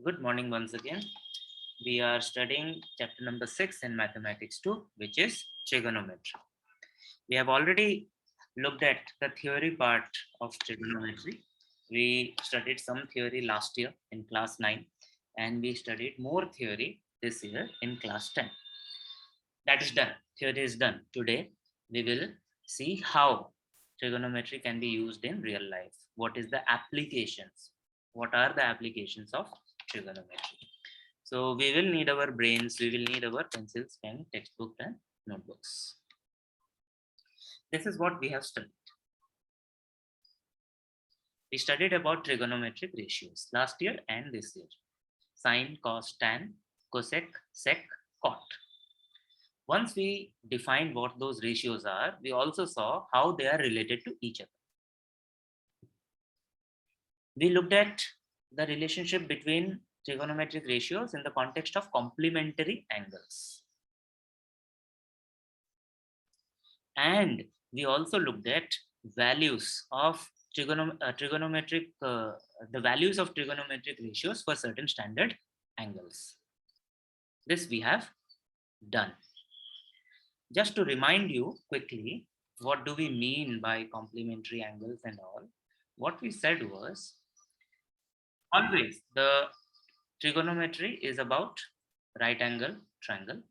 Good morning once again. We are studying chapter number 6 in Mathematics 2, which is trigonometry. We have already looked at the theory part of trigonometry. We studied some theory last year in class 9, and we studied more theory this year in class 10. That is done. Theory is done. Today, we will see how trigonometry can be used in real life. What is the applications? What are the applications of trigonometry? So we will need our brains, we will need our pencils, pen, textbook, and notebooks. This is what we have studied. We studied about trigonometric ratios last year and this year. Sine, cos, tan, cosec, sec, cot. Once we defined what those ratios are, we also saw how they are related to each other. We looked at the relationship between trigonometric ratios in the context of complementary angles. And we also looked at values of trigonometric, the values of trigonometric ratios for certain standard angles. This we have done. Just to remind you quickly, what do we mean by complementary angles and all? What we said was always the trigonometry is about right angle triangle.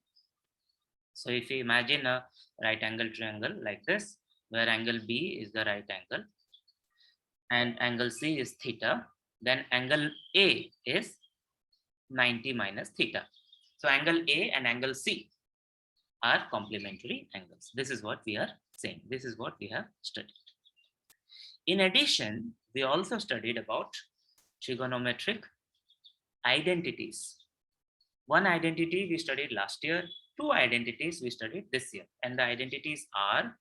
So if you imagine a right angle triangle like this, where angle B is the right angle and angle C is theta, then angle A is 90 minus theta. So angle A and angle C are complementary angles. This is what we are saying. This is what we have studied. In addition, we also studied about trigonometric identities. One identity we studied last year, two identities we studied this year, and the identities are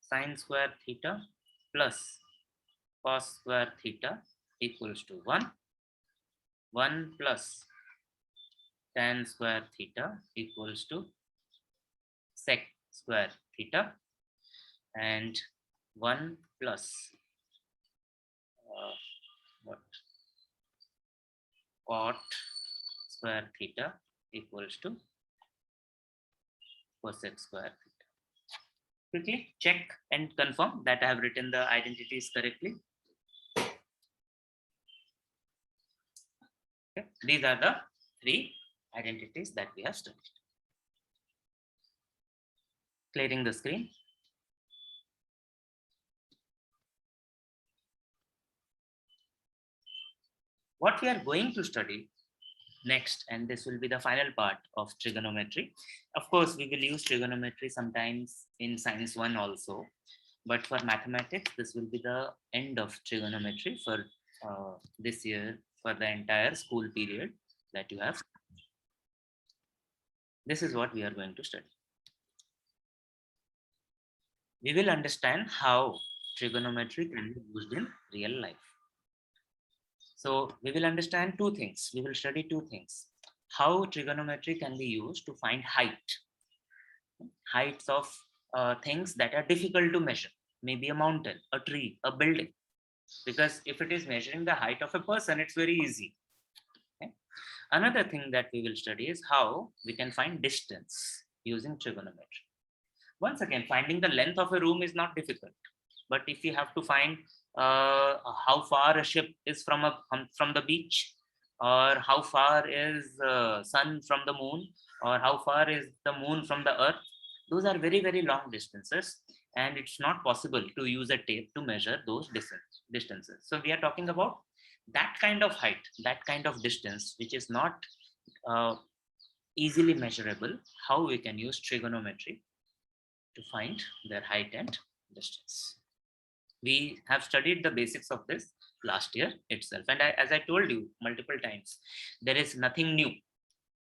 sine square theta plus cos square theta equals to 1 plus tan square theta equals to sec square theta, and 1 plus what cot square theta equals to cosec square theta. Quickly check and confirm that I have written the identities correctly. Okay. These are the three identities that we have studied. Clearing the screen. What we are going to study next, and this will be the final part of trigonometry. Of course, we will use trigonometry sometimes in science 1 also, but for mathematics, this will be the end of trigonometry for this year, for the entire school period that you have. This is what we are going to study. We will understand how trigonometry can be used in real life. So we will understand two things. We will study two things. How trigonometry can be used to find heights of things that are difficult to measure, maybe a mountain, a tree, a building. Because if it is measuring the height of a person, it's very easy. Okay? Another thing that we will study is how we can find distance using trigonometry. Once again, finding the length of a room is not difficult, but if you have to find how far a ship is from the beach, or how far is sun from the moon, or how far is the moon from the earth, those are very, very long distances, and it's not possible to use a tape to measure those distances. So we are talking about that kind of height, that kind of distance, which is not uh, easily measurable, how we can use trigonometry to find their height and distance. We have studied the basics of this last year itself. And as I told you multiple times, there is nothing new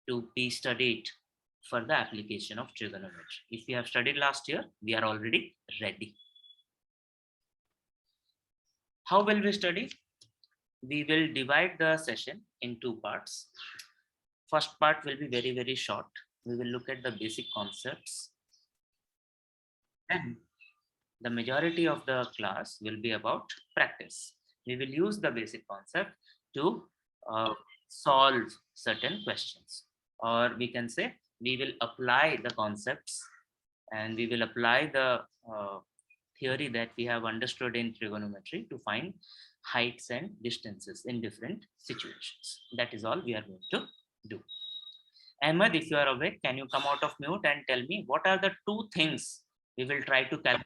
to be studied for the application of trigonometry. If we have studied last year, we are already ready. How will we study? We will divide the session in two parts. First part will be very, very short. We will look at the basic concepts. And the majority of the class will be about practice. We will use the basic concept to solve certain questions, or we can say we will apply the concepts and we will apply the theory that we have understood in trigonometry to find heights and distances in different situations. That is all we are going to do. Ahmed, if you are awake, can you come out of mute and tell me what are the two things we will try to calculate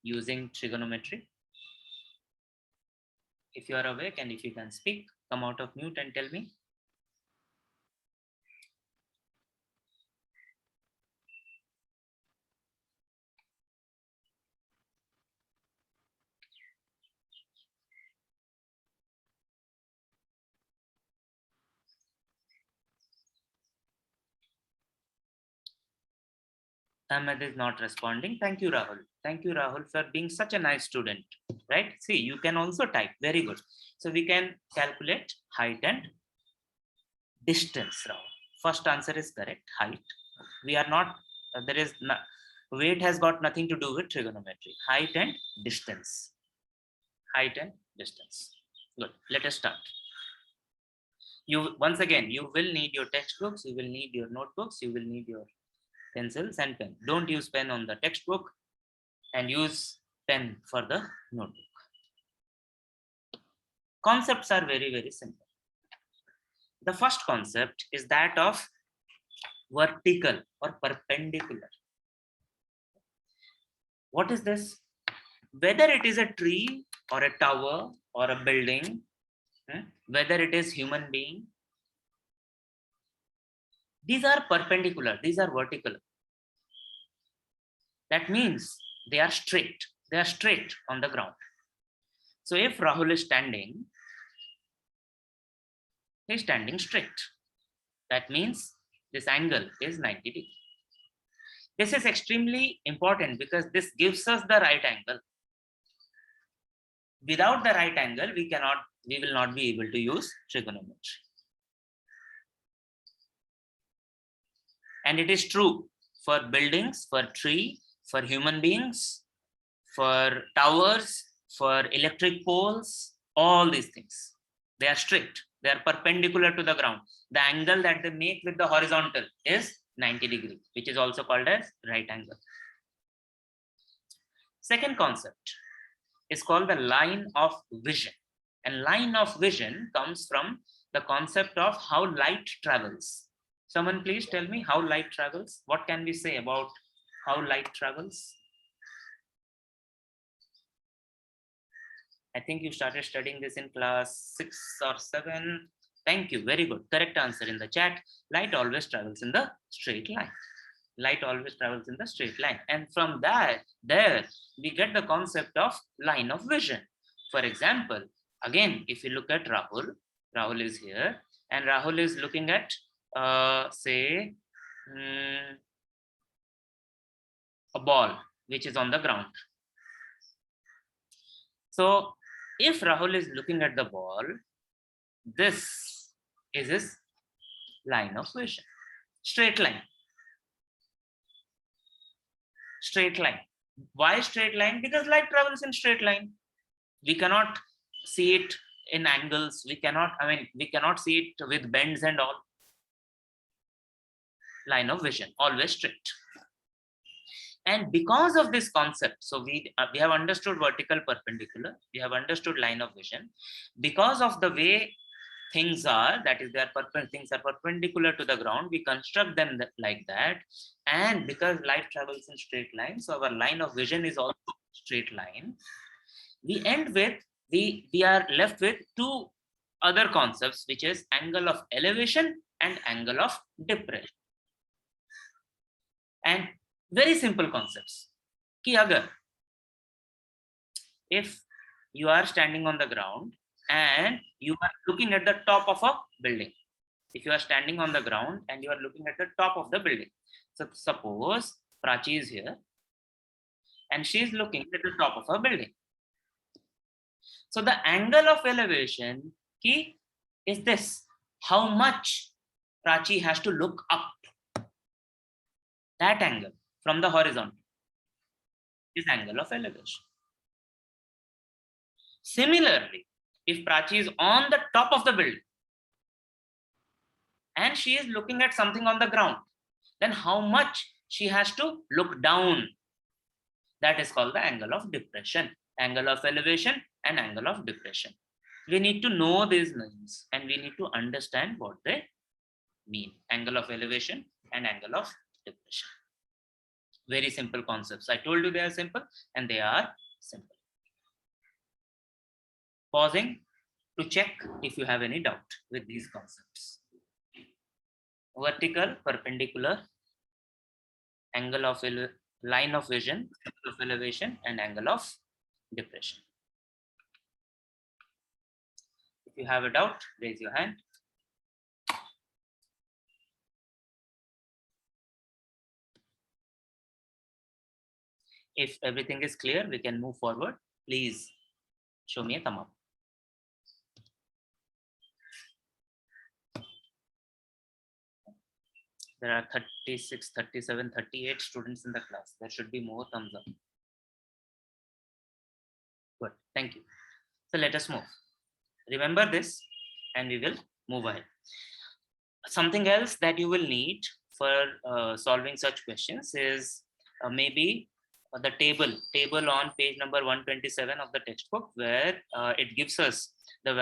using trigonometry? If you are awake and if you can speak, come out of mute and tell me. Ahmed is not responding. Thank you, Rahul. Thank you, Rahul, for being such a nice student. Right? See, you can also type. Very good. So we can calculate height and distance, Rahul. First answer is correct. Height. We are not, there is no, weight has got nothing to do with trigonometry. Height and distance. Height and distance. Good. Let us start. You once again, you will need your textbooks, you will need your notebooks, you will need your pencils and pen. Don't use pen on the textbook and use pen for the notebook. Concepts are very, very simple. The first concept is that of vertical or perpendicular. What is this? Whether it is a tree or a tower or a building, whether it is human being, these are perpendicular, these are vertical. That means they are straight. They are straight on the ground. So if Rahul is standing, he's standing straight. That means this angle is 90 degrees. This is extremely important because this gives us the right angle. Without the right angle, we will not be able to use trigonometry. And it is true for buildings, for tree, for human beings, for towers, for electric poles, all these things. They are straight. They are perpendicular to the ground. The angle that they make with the horizontal is 90 degrees, which is also called as right angle. Second concept is called the line of vision. And line of vision comes from the concept of how light travels. Someone please tell me how light travels. What can we say about how light travels? I think you started studying this in class 6 or 7. Thank you. Very good. Correct answer in the chat. Light always travels in the straight line. Light always travels in the straight line. And from there, we get the concept of line of vision. For example, again, if you look at Rahul is here, and Rahul is looking at, say, a ball which is on the ground. So if Rahul is looking at the ball, this is his line of vision. Straight line. Straight line. Why straight line? Because light travels in straight line. We cannot see it in angles. We cannot see it with bends and all. Line of vision, always straight. And because of this concept, so we have understood vertical, perpendicular, we have understood line of vision. Because of the way things are, that is, things are perpendicular to the ground, we construct them like that. And because light travels in straight line, so our line of vision is also straight line. We are left with two other concepts, which is angle of elevation and angle of depression. And very simple concepts. If you are standing on the ground and you are looking at the top of a building, if you are standing on the ground and you are looking at the top of the building, so suppose Prachi is here and she is looking at the top of a building. So the angle of elevation is this: how much Prachi has to look up. That angle from the horizontal is angle of elevation. Similarly, if Prachi is on the top of the building, and she is looking at something on the ground, then how much she has to look down? That is called the angle of depression, angle of elevation and angle of depression. We need to know these names and we need to understand what they mean. Angle of elevation and angle of depression. Very simple concepts. I told you they are simple and they are simple. Pausing to check if you have any doubt with these concepts. Vertical, perpendicular, angle of line of vision, angle of elevation, and angle of depression. If you have a doubt, raise your hand. If everything is clear, we can move forward. Please show me a thumb up. There are 36, 37, 38 students in the class. There should be more thumbs up. Good, thank you. So let us move. Remember this and we will move ahead. Something else that you will need for solving such questions is maybe the table on page number 127 of the textbook, where it gives us the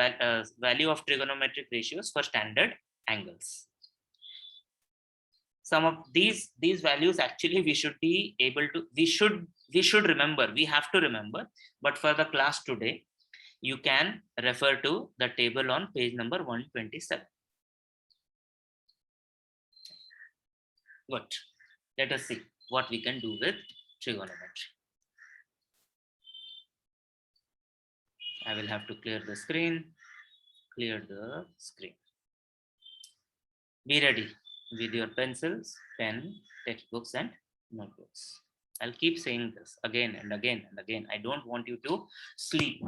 value of trigonometric ratios for standard angles. Some of these values actually we should be able to, we should remember, we have to remember, but for the class today, you can refer to the table on page number 127. Good. Let us see what we can do with trigonometry. I will have to clear the screen. Clear the screen. Be ready with your pencils, pen, textbooks, and notebooks. I'll keep saying this again and again and again. I don't want you to sleep.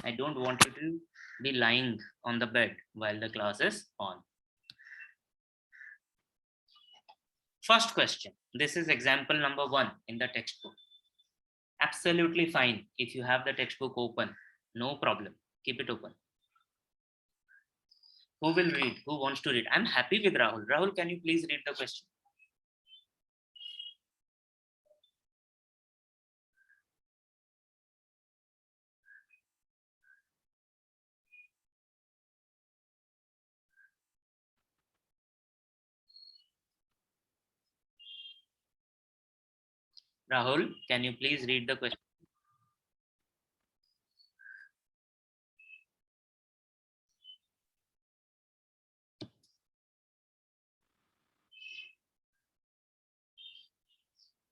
I don't want you to be lying on the bed while the class is on. First question. This is example number 1 in the textbook. Absolutely fine if you have the textbook open. No problem. Keep it open. Who will read? Who wants to read? I'm happy with Rahul. Rahul, can you please read the question? Rahul, can you please read the question?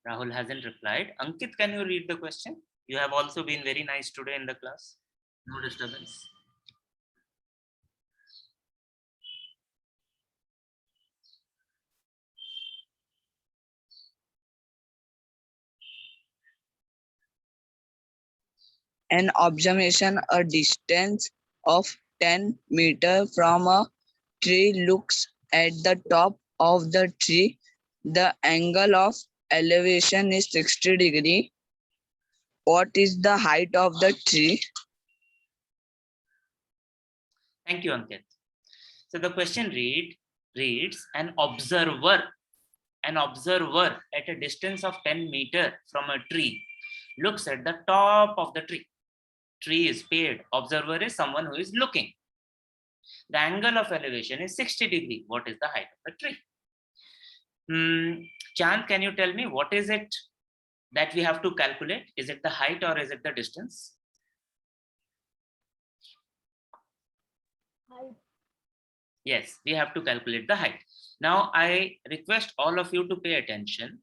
Rahul hasn't replied. Ankit, can you read the question? You have also been very nice today in the class. No disturbance. An observation a distance of 10 meters from a tree looks at the top of the tree. The angle of elevation is 60 degrees. What is the height of the tree? Thank you, Ankit. So the question reads an observer at a distance of 10 meters from a tree looks at the top of the tree. Tree is paid. Observer is someone who is looking. The angle of elevation is 60 degrees. What is the height of the tree? Chand, can you tell me what is it that we have to calculate? Is it the height or is it the distance? Height. Yes, we have to calculate the height. Now, I request all of you to pay attention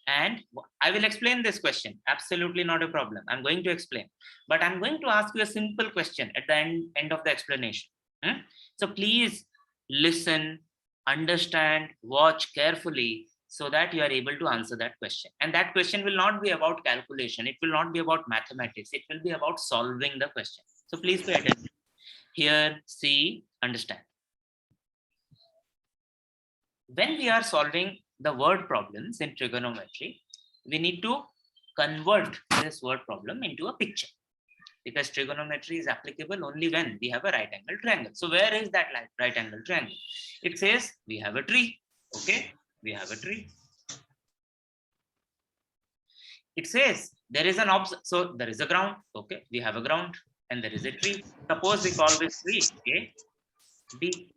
and I will explain this question. Absolutely not a problem. I'm going to explain, but I'm going to ask you a simple question at the end of the explanation. So please listen, understand, watch carefully so that you are able to answer that question. And that question will not be about calculation. It will not be about mathematics. It will be about solving the question. So please pay attention. Hear, see, understand. When we are solving the word problems in trigonometry, we need to convert this word problem into a picture. because trigonometry is applicable only when we have a right angle triangle. So where is that right angle triangle? It says we have a tree. Okay, we have a tree. It says there is an so there is a ground. Okay, we have a ground and there is a tree. Suppose we call this tree A, B.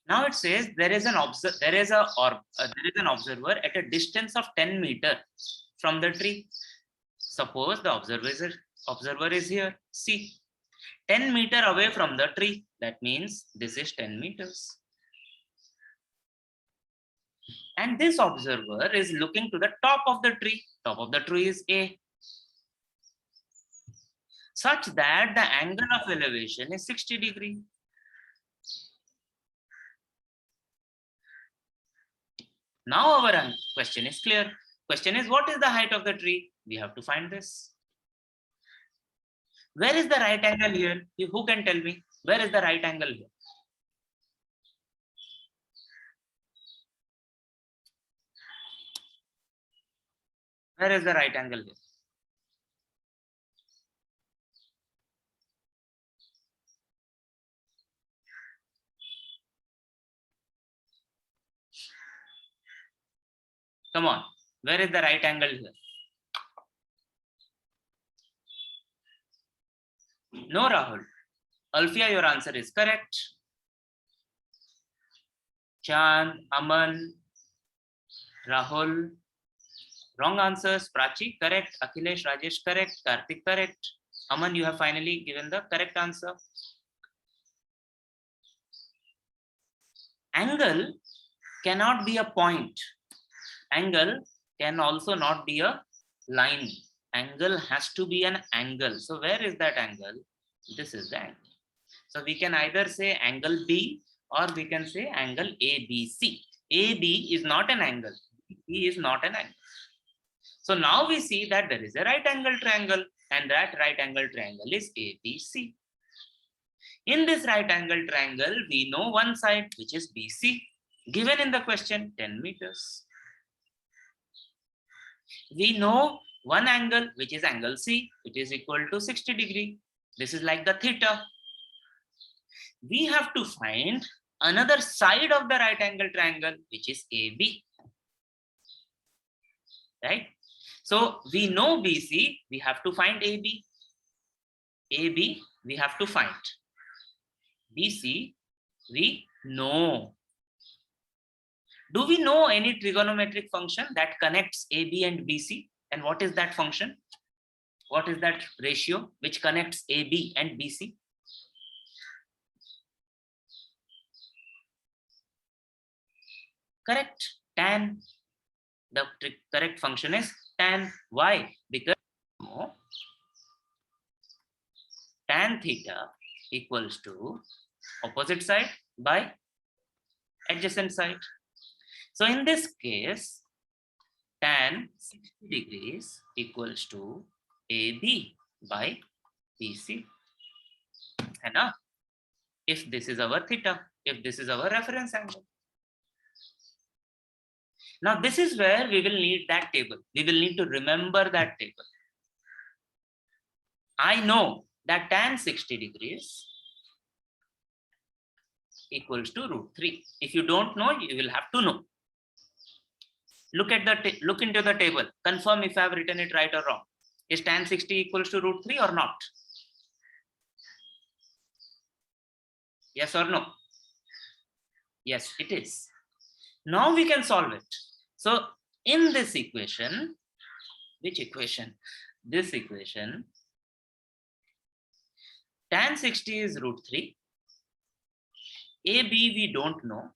Now it says there is an observer at a distance of 10 meters from the tree. Suppose the observer is here, C, 10 meters away from the tree. That means this is 10 meters. And this observer is looking to the top of the tree. Top of the tree is A. Such that the angle of elevation is 60 degrees. Now our question is clear. Question is, what is the height of the tree? We have to find this. Where is the right angle here? Who can tell me? Where is the right angle here? Where is the right angle here? Come on, where is the right angle here? No, Rahul. Alfia, your answer is correct. Chand, Aman, Rahul, wrong answers. Prachi, correct. Akhilesh, Rajesh, correct. Karthik, correct. Aman, you have finally given the correct answer. Angle cannot be a point. Angle can also not be a line. Angle has to be an angle. So where is that angle? This is the angle. So we can either say angle B or we can say angle ABC. AB is not an angle. B is not an angle. So now we see that there is a right angle triangle and that right angle triangle is ABC. In this right angle triangle, we know one side which is BC, given in the question 10 meters. We know one angle which is angle C, which is equal to 60 degrees. This is like the theta. We have to find another side of the right angle triangle which is AB. Right? So we know BC, we have to find AB. AB we have to find. BC we know. Do we know any trigonometric function that connects AB and BC? And what is that function? What is that ratio which connects AB and BC? Correct, tan. The correct function is tan. Why? Because tan theta equals to opposite side by adjacent side. So in this case, tan 60 degrees equals to AB by BC. And if this is our theta, if this is our reference angle. Now this is where we will need that table. We will need to remember that table. I know that tan 60 degrees equals to √3. If you don't know, you will have to know. Look into the table. Confirm if I have written it right or wrong. Is tan 60 equals to √3 or not? Yes or no? Yes, it is. Now we can solve it. So in this equation, which equation? This equation, tan 60 is √3. AB we don't know.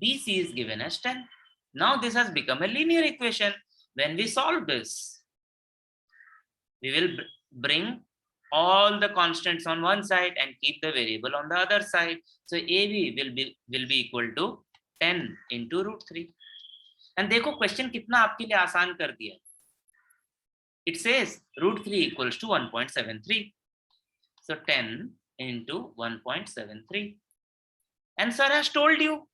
BC is given as 10. Now this has become a linear equation. When we solve this, we will bring all the constants on one side and keep the variable on the other side. So AB will be equal to 10 into √3. And देखो question कितना आपके लिए आसान कर दिया. It says √3 equals to 1.73. So 10 into 1.73. And sir has told you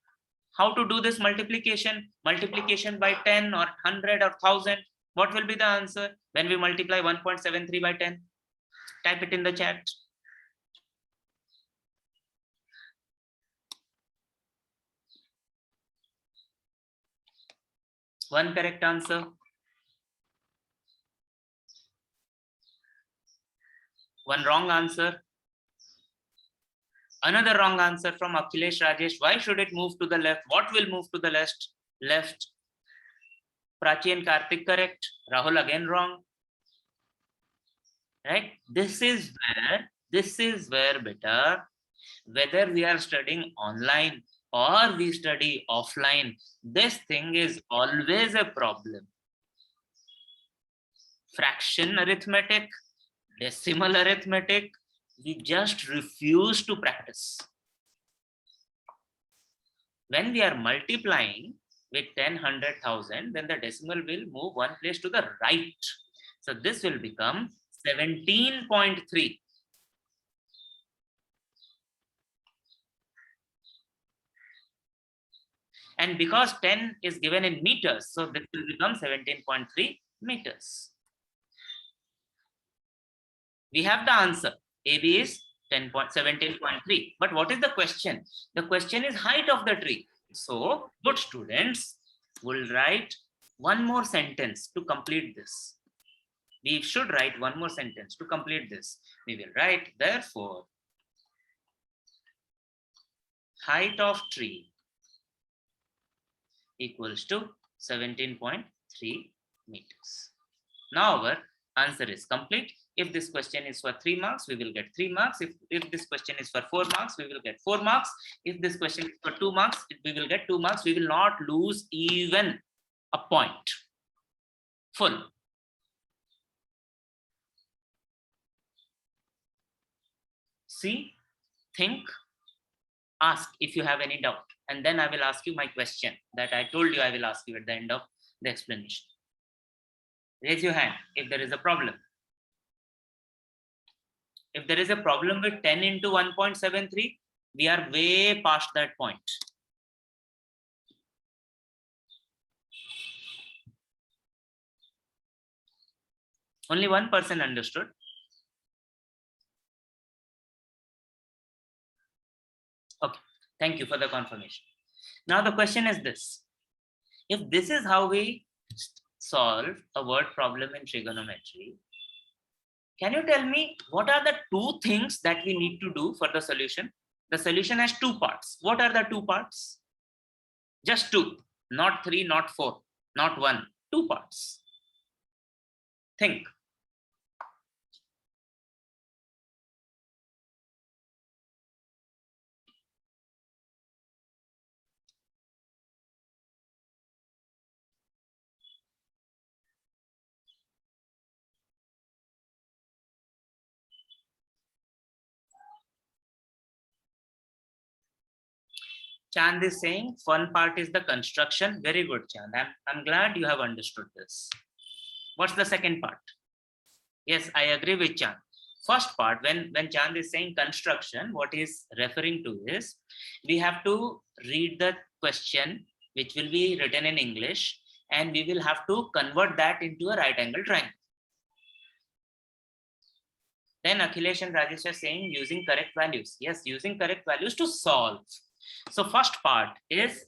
how to do this multiplication by 10 or 100 or 1000. What will be the answer when we multiply 1.73 by 10? Type it in the chat. One correct answer. One wrong answer. Another wrong answer from Akhilesh Rajesh. Why should it move to the left? What will move to the left? Prachi and Karthik correct. Rahul again wrong. Right? This is where beta, whether we are studying online or we study offline, this thing is always a problem. Fraction arithmetic, decimal arithmetic, we just refuse to practice. When we are multiplying with 10, 100,000, then the decimal will move one place to the right. So this will become 17.3. And because 10 is given in meters, so this will become 17.3 meters. We have the answer. AB is 17.3. But what is the question? The question is height of the tree. So good students will write one more sentence to complete this. We should write one more sentence to complete this. We will write, therefore, height of tree equals to 17.3 meters. Now our answer is complete. If this question is for 3 marks, we will get 3 marks. If this question is for 4 marks, we will get 4 marks. If this question is for 2 marks, we will get 2 marks. We will not lose even a point. Full. See, think, ask if you have any doubt. And then I will ask you my question that I told you I will ask you at the end of the explanation. Raise your hand if there is a problem. If there is a problem with 10 into 1.73, we are way past that point. Only one person understood. Okay, thank you for the confirmation. Now the question is this. If this is how we solve a word problem in trigonometry, can you tell me what are the 2 things that we need to do for the solution? The solution has 2 parts. What are the 2 parts? Just 2, not 3, not 4, not 1, 2 parts. Think. Chand is saying fun part is the construction. Very good, Chand. I'm glad you have understood this. What's the second part? Yes, I agree with Chand. First part, when Chand is saying construction, what he's referring to is we have to read the question, which will be written in English, and we will have to convert that into a right angle triangle. Then Akhilesh and Rajesh are saying using correct values. Yes, using correct values to solve. So first part is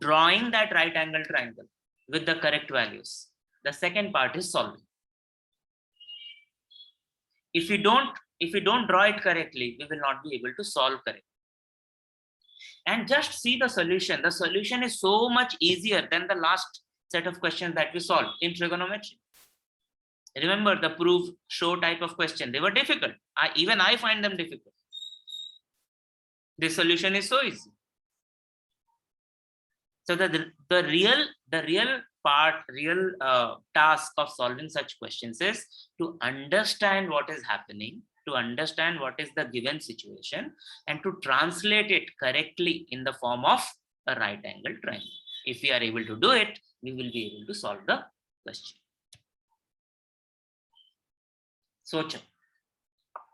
drawing that right angle triangle with the correct values. The second part is solving. If we don't draw it correctly, we will not be able to solve correctly. And just see the solution. The solution is so much easier than the last set of questions that we solved in trigonometry. Remember the prove, show type of question. They were difficult. Even I find them difficult. The solution is so easy. So the real task of solving such questions is to understand what is happening, to understand what is the given situation, and to translate it correctly in the form of a right angle triangle. If we are able to do it, we will be able to solve the question. सोचो,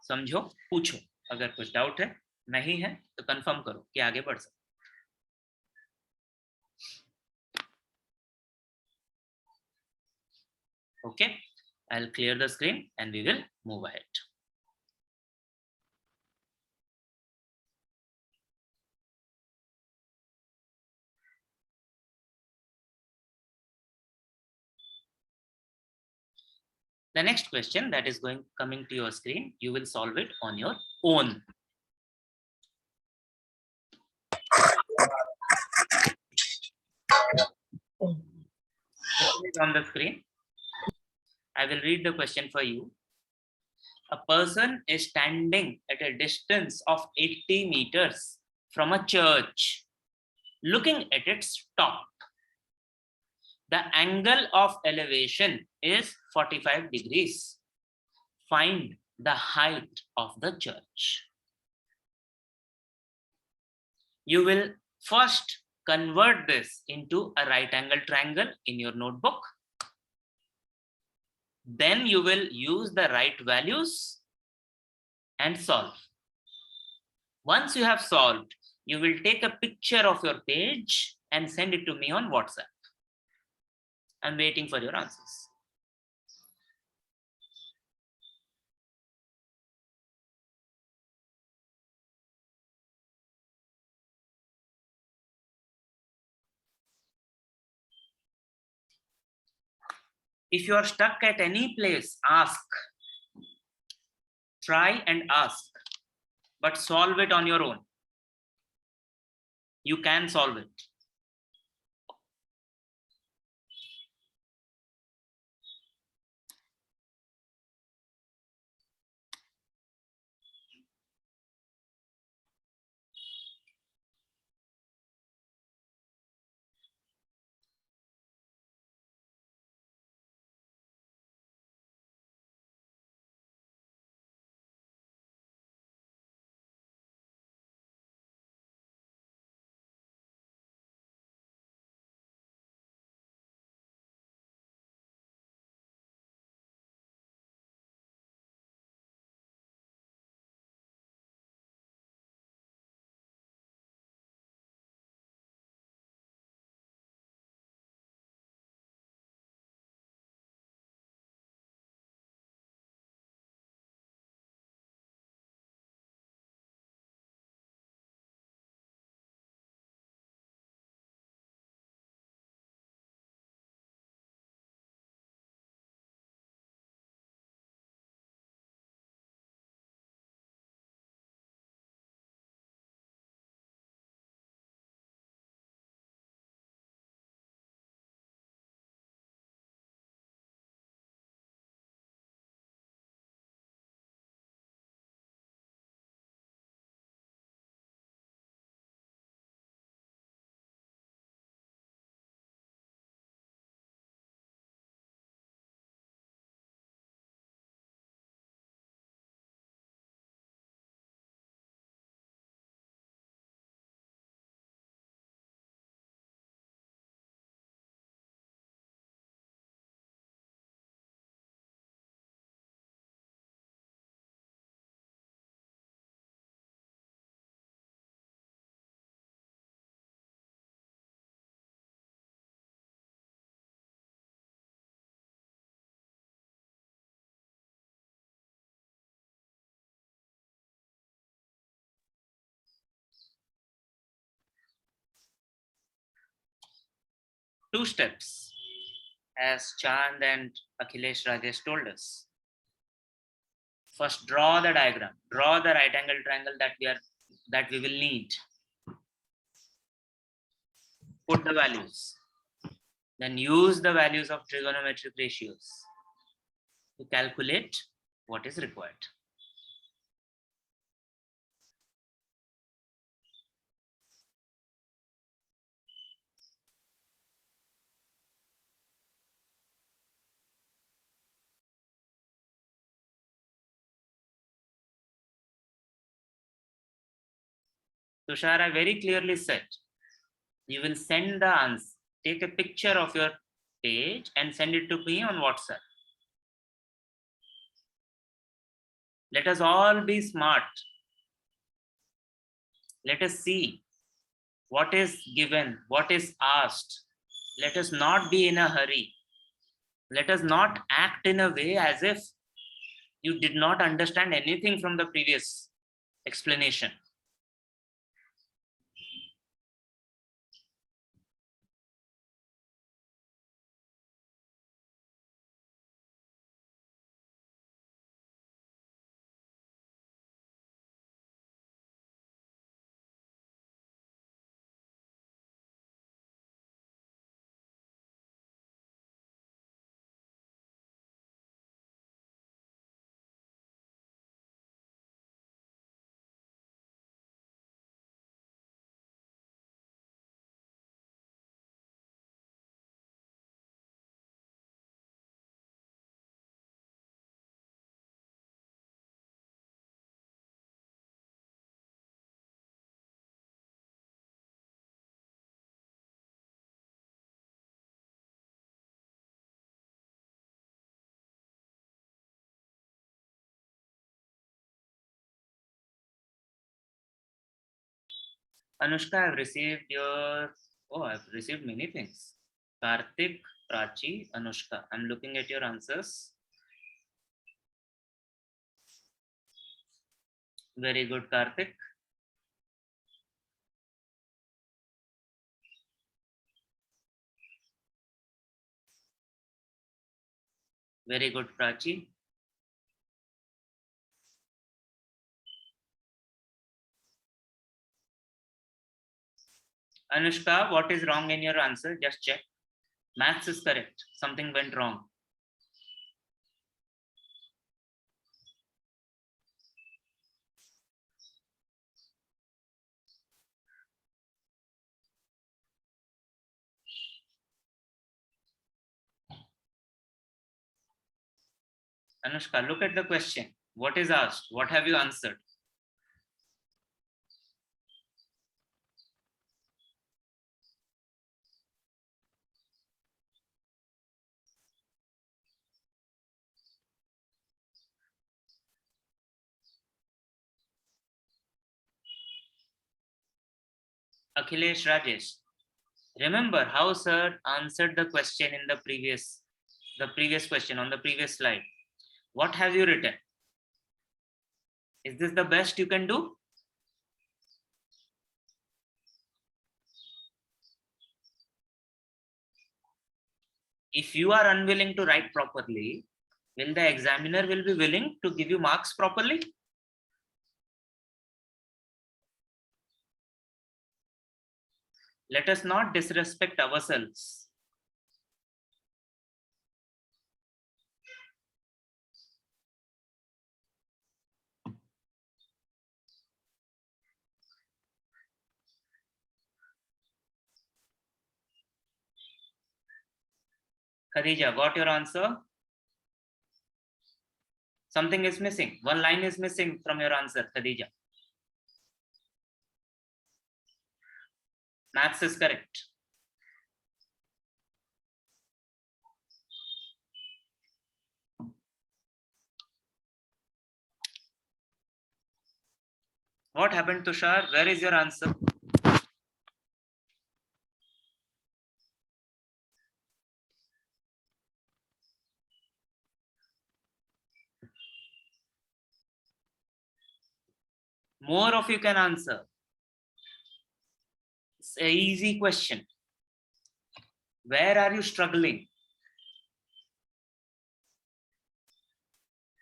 समझो, पूछो, अगर कुछ doubt है नहीं है तो confirm करो कि आगे बढ़ सकते। Okay, I'll clear the screen and we will move ahead. The next question that is coming to your screen, you will solve it on your own. On the screen, I will read the question for you. A person is standing at a distance of 80 meters from a church, looking at its top. The angle of elevation is 45 degrees. Find the height of the church. You will first convert this into a right angle triangle in your notebook. Then you will use the right values and solve. Once you have solved, you will take a picture of your page and send it to me on WhatsApp. I'm waiting for your answers. If you are stuck at any place, ask. Try and ask, but solve it on your own. You can solve it. Two steps, as Chand and Akhilesh Rajesh told us. First, draw the diagram. Draw the right angle triangle that we will need. Put the values. Then use the values of trigonometric ratios to calculate what is required. Tushar, I very clearly said, you will send the answer. Take a picture of your page and send it to me on WhatsApp. Let us all be smart. Let us see what is given, what is asked. Let us not be in a hurry. Let us not act in a way as if you did not understand anything from the previous explanation. Anushka, I've received your, oh, I've received many things. Karthik, Prachi, Anushka. I'm looking at your answers. Very good, Karthik. Very good, Prachi. Anushka, what is wrong in your answer? Just check. Maths is correct. Something went wrong. Anushka, look at the question. What is asked? What have you answered? Akhilesh Rajesh. Remember how sir answered the question in the previous question on the previous slide. What have you written? Is this the best you can do? If you are unwilling to write properly, will the examiner will be willing to give you marks properly? Let us not disrespect ourselves. Khadija, got your answer? Something is missing. One line is missing from your answer, Khadija. Maths is correct. What happened, Tushar? Where is your answer? More of you can answer. It's an easy question. Where are you struggling?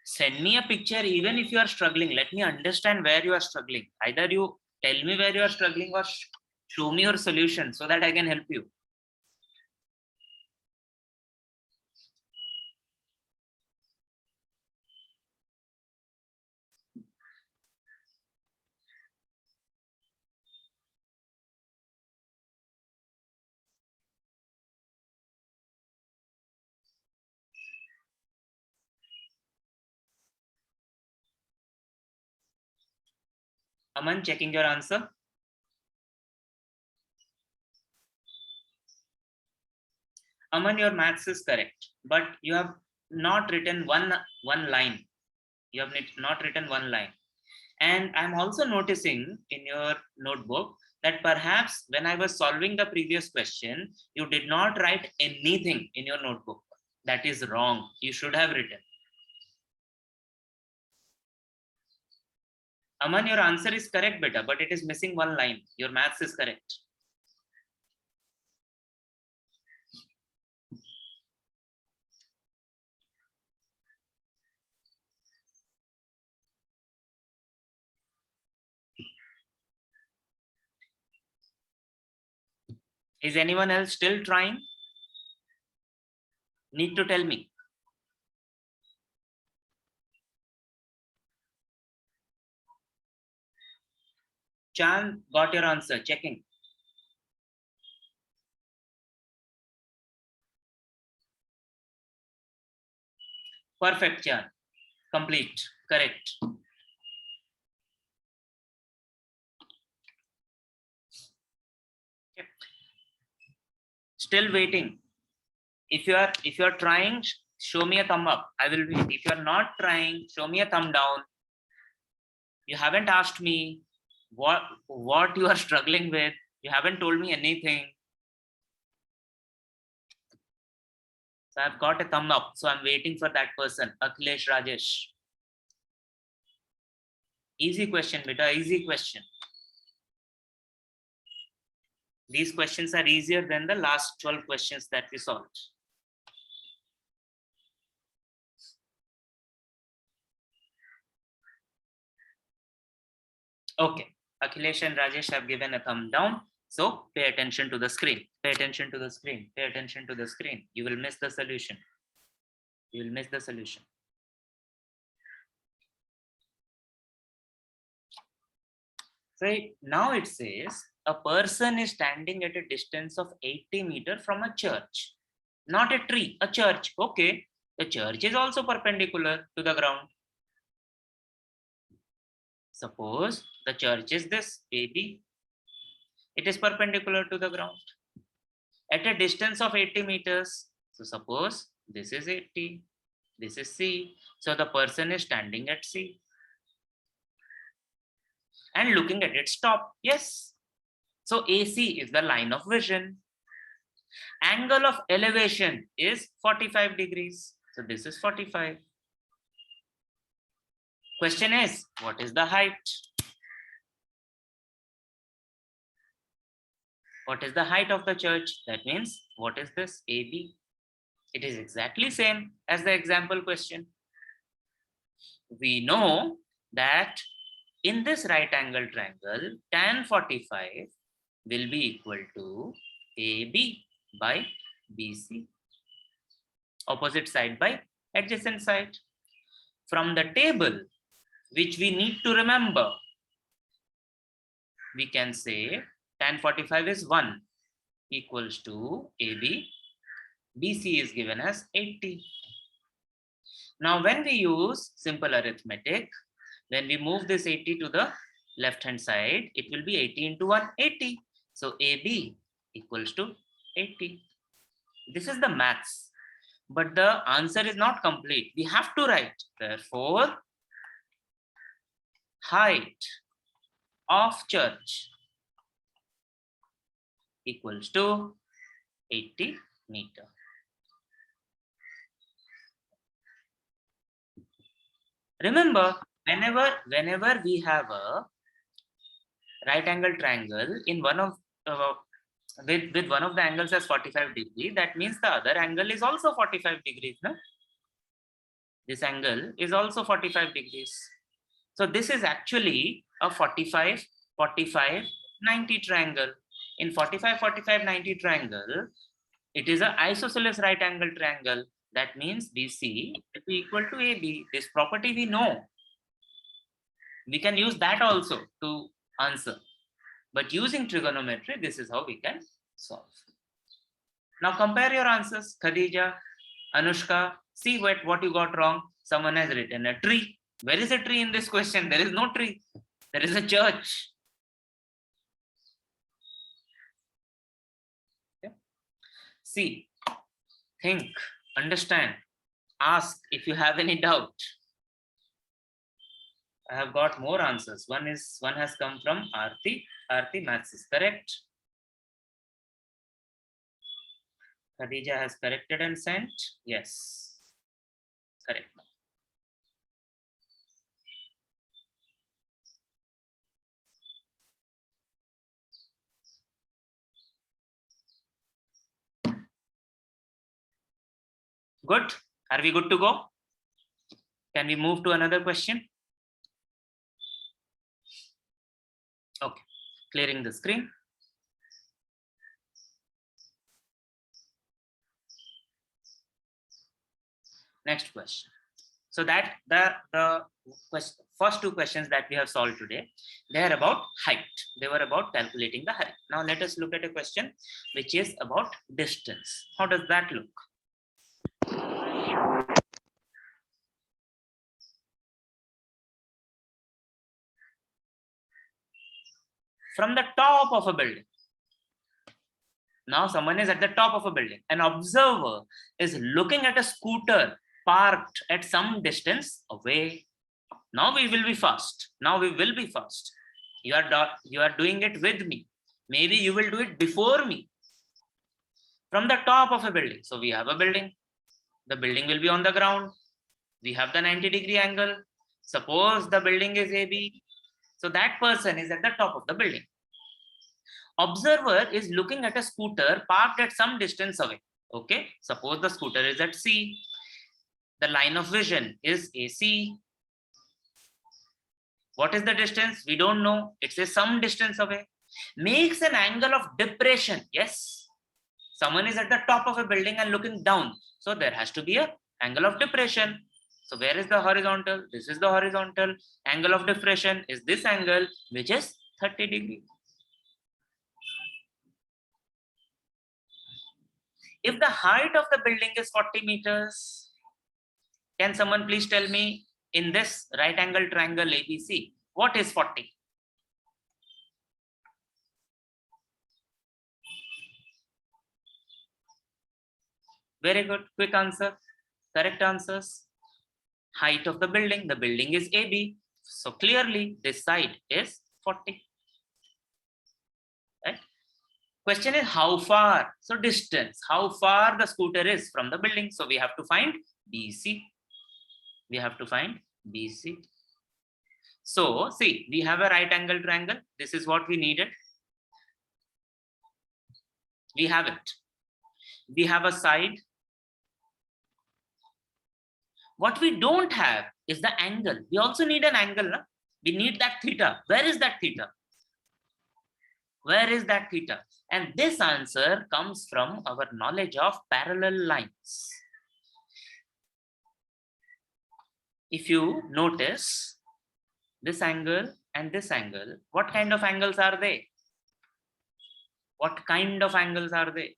Send me a picture even if you are struggling. Let me understand where you are struggling. Either you tell me where you are struggling or show me your solution so that I can help you. Aman, checking your answer. Aman, your maths is correct, but you have not written one line. You have not written one line. And I'm also noticing in your notebook that perhaps when I was solving the previous question, you did not write anything in your notebook. That is wrong. You should have written. Aman, your answer is correct, beta, but it is missing one line. Your maths is correct. Is anyone else still trying? Need to tell me. Chan got your answer. Checking. Perfect, Chan. Complete. Correct. Okay. Still waiting. If you are trying, show me a thumb up. I will wait. If you are not trying, show me a thumb down. You haven't asked me what you are struggling with. You haven't told me anything. So I've got a thumb up. So I'm waiting for that person. Akhilesh Rajesh. Easy question, beta. Easy question. These questions are easier than the last 12 questions that we solved. Okay. Akhilesh and Rajesh have given a thumb down. So pay attention to the screen. Pay attention to the screen. Pay attention to the screen. You will miss the solution. You will miss the solution. So now it says a person is standing at a distance of 80 meters from a church. Not a tree, a church. Okay. The church is also perpendicular to the ground. Suppose the church is this, AB. It is perpendicular to the ground at a distance of 80 meters. So suppose this is 80, this is C. So the person is standing at C and looking at its top. Yes. So AC is the line of vision. Angle of elevation is 45 degrees. So this is 45. Question is, what is the height? What is the height of the church? That means, what is this? AB. It is exactly same as the example question. We know that in this right angle triangle, tan 45 will be equal to AB by BC. Opposite side by adjacent side. From the table, which we need to remember, we can say tan 45 is 1 equals to AB. BC is given as 80. Now, when we use simple arithmetic, when we move this 80 to the left hand side, it will be 80 into 1, 80. So AB equals to 80. This is the maths, but the answer is not complete. We have to write, therefore, height of church equals to 80 meter. Remember, whenever we have a right angle triangle in one of with one of the angles as 45 degrees, that means the other angle is also 45 degrees. No? This angle is also 45 degrees. So this is actually a 45, 45, 90 triangle. In 45, 45, 90 triangle, it is an isosceles right angle triangle. That means BC will be equal to AB. This property we know. We can use that also to answer. But using trigonometry, this is how we can solve. Now compare your answers, Khadija, Anushka. See what you got wrong. Someone has written a tree. Where is a tree in this question? There is no tree. There is a church. Okay. See, think, understand, ask if you have any doubt. I have got more answers. One has come from Aarti. Aarti, maths is correct. Khadija has corrected and sent. Yes, correct. Good. Are we good to go? Can we move to another question? Okay. Clearing the screen. Next question. So that the first two questions that we have solved today, they are about height. They were about calculating the height. Now let us look at a question which is about distance. How does that look? From the top of a building. Now someone is at the top of a building. An observer is looking at a scooter parked at some distance away. Now we will be fast. Now we will be fast. You are doing it with me. Maybe you will do it before me. From the top of a building. So we have a building. The building will be on the ground. We have the 90-degree angle. Suppose the building is AB. So that person is at the top of the building. Observer is looking at a scooter parked at some distance away. Okay, suppose the scooter is at C. The line of vision is AC. What is the distance? We don't know. It says some distance away. Makes an angle of depression. Yes. Someone is at the top of a building and looking down. So there has to be an angle of depression. So where is the horizontal? This is the horizontal. Angle of depression is this angle, which is 30 degrees. If the height of the building is 40 meters, can someone please tell me in this right angle triangle ABC, what is 40? Very good, quick answer, correct answers. Height of the building is AB. So clearly this side is 40. Right? Question is how far? So distance, how far the scooter is from the building. So we have to find BC. We have to find BC. So see, we have a right angle triangle. This is what we needed. We have it. We have a side. What we don't have is the angle. We also need an angle. No? We need that theta. Where is that theta? Where is that theta? And this answer comes from our knowledge of parallel lines. If you notice this angle and this angle, what kind of angles are they? What kind of angles are they?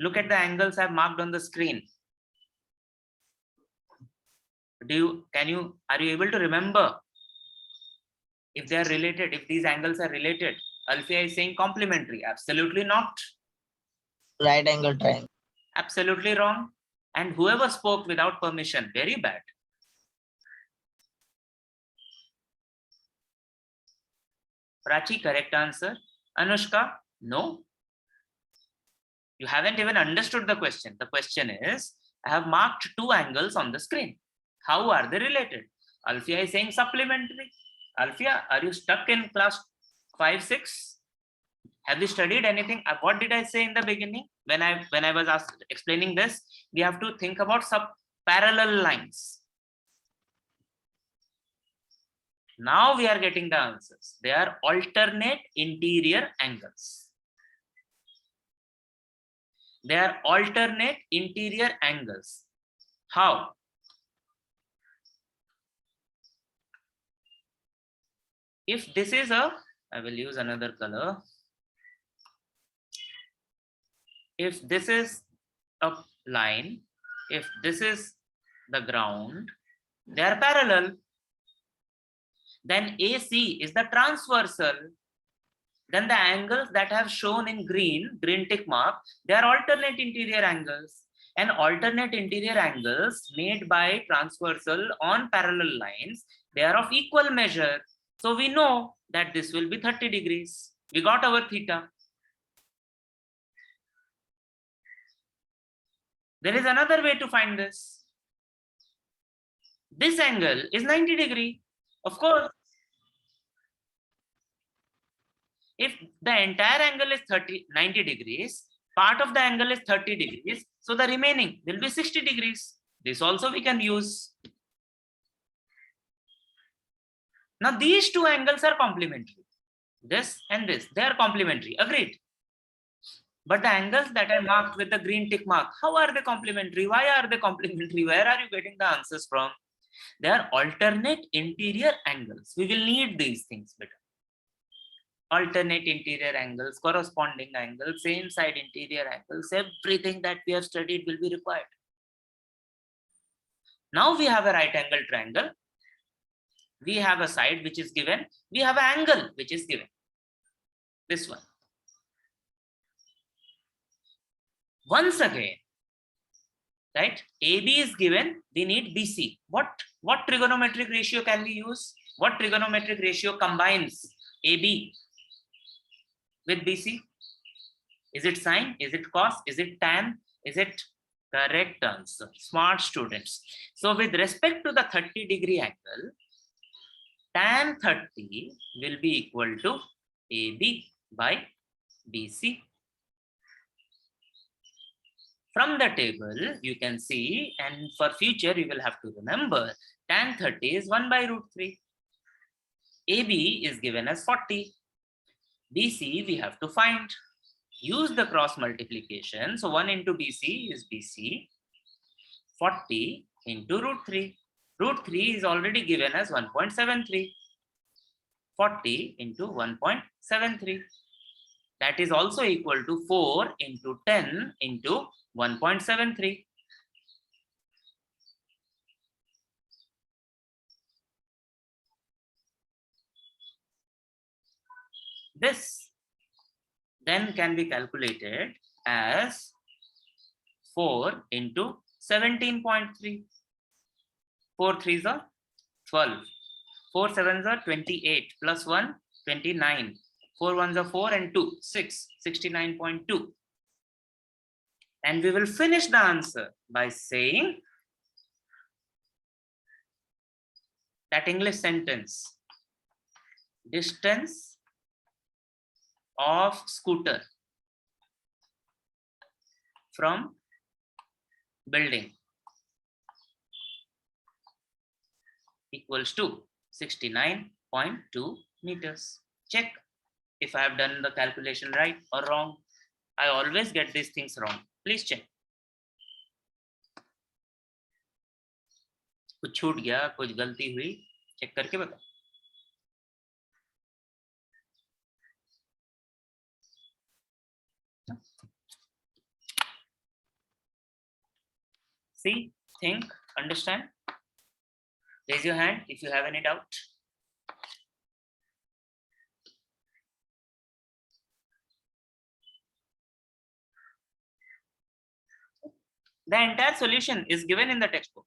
Look at the angles I've marked on the screen. Are you able to remember if they are related, if these angles are related? Alfia is saying complementary. Absolutely not. Right angle triangle. Absolutely wrong. And whoever spoke without permission, very bad. Prachi, correct answer. Anushka, no. You haven't even understood the question. The question is, I have marked two angles on the screen. How are they related? Alfia is saying supplementary. Alfia, are you stuck in class 5, 6? Have you studied anything? What did I say in the beginning? When I was explaining this, we have to think about parallel lines. Now we are getting the answers. They are alternate interior angles. They are alternate interior angles. How? If this is I will use another color. If this is a line, if this is the ground, they are parallel. Then AC is the transversal. Then the angles that have shown in green tick mark, they are alternate interior angles. and alternate interior angles made by transversal on parallel lines, they are of equal measure. So we know that this will be 30 degrees. We got our theta. There is another way to find this. This angle is 90 degree. Of course, if the entire angle is 90 degrees, part of the angle is 30 degrees, so the remaining will be 60 degrees. This also we can use. Now these two angles are complementary. This and this, they are complementary, agreed. But the angles that are marked with the green tick mark, how are they complementary? Why are they complementary? Where are you getting the answers from? They are alternate interior angles. We will need these things better. Alternate interior angles, corresponding angles, same side interior angles, everything that we have studied will be required. Now we have a right angle triangle. We have a side which is given. We have an angle which is given. This one. Once again, right? AB is given. We need BC. What trigonometric ratio can we use? What trigonometric ratio combines AB with BC? Is it sine? Is it cos? Is it tan? Is it correct answer? Smart students. So with respect to the 30 degree angle, tan 30 will be equal to AB by BC. From the table, you can see, and for future, you will have to remember, tan 30 is 1 by root 3. AB is given as 40. BC, we have to find. Use the cross multiplication. So 1 into BC is BC. 40 into root 3. Root 3 is already given as 1.73. 40 into 1.73. That is also equal to 4 into 10 into 1.73. This then can be calculated as 4 into 17.3. 4 3s are 12. 4 7s are 28 plus 1, 29. 4 1s are 4 and 2, 6, 69.2. And we will finish the answer by saying that English sentence, distance of scooter from building equals to 69.2 meters. Check if I have done the calculation right or wrong. I always get these things wrong. Please check. कुछ छूट गया, कुछ गलती हुई, check करके बताओ. See, think, understand. Raise your hand if you have any doubt. The entire solution is given in the textbook.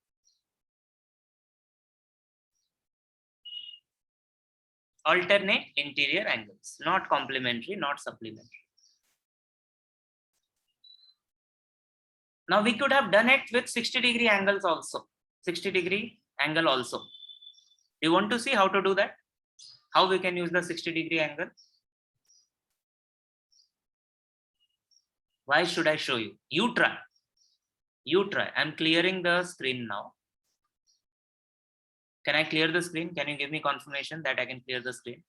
Alternate interior angles, not complementary, not supplementary. Now we could have done it with 60 degree angles also. 60 degree angle also. Do you want to see how to do that? How we can use the 60 degree angle? Why should I show you? You try. You try. I'm clearing the screen now. Can I clear the screen? Can you give me confirmation that I can clear the screen?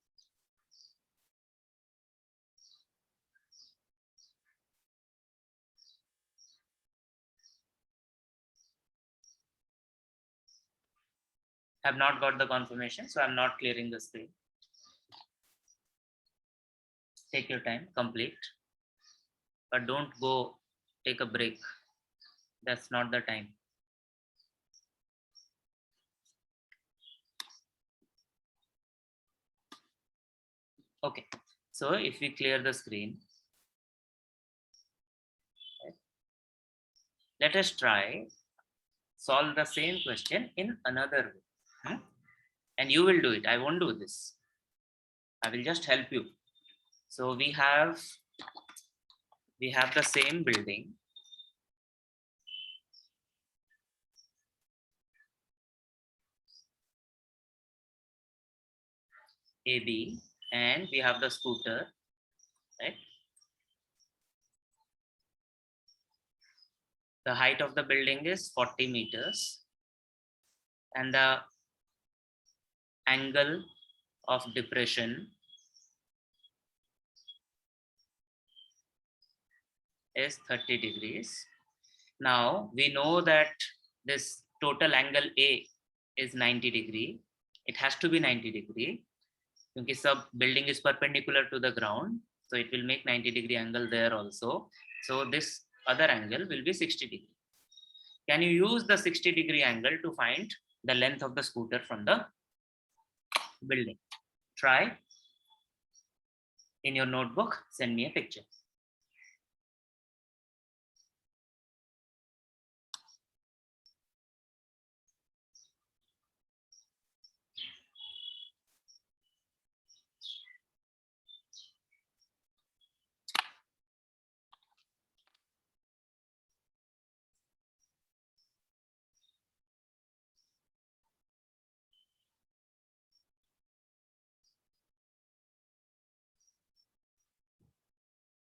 Have not got the confirmation, so I'm not clearing the screen. Take your time, complete. But don't go take a break. That's not the time. Okay, so if we clear the screen, let us try solve the same question in another way. And you will do it. I won't do this. I will just help you. So we have the same building. AB, and we have the scooter, right? The height of the building is 40 meters, and the angle of depression is 30 degrees. Now we know that this total angle A is 90 degree. It has to be 90 degree because sub building is perpendicular to the ground, so it will make 90 degree angle there also. So this other angle will be 60 degree. Can you use the 60 degree angle to find the length of the scooter from the building? Try. In your notebook, send me a picture.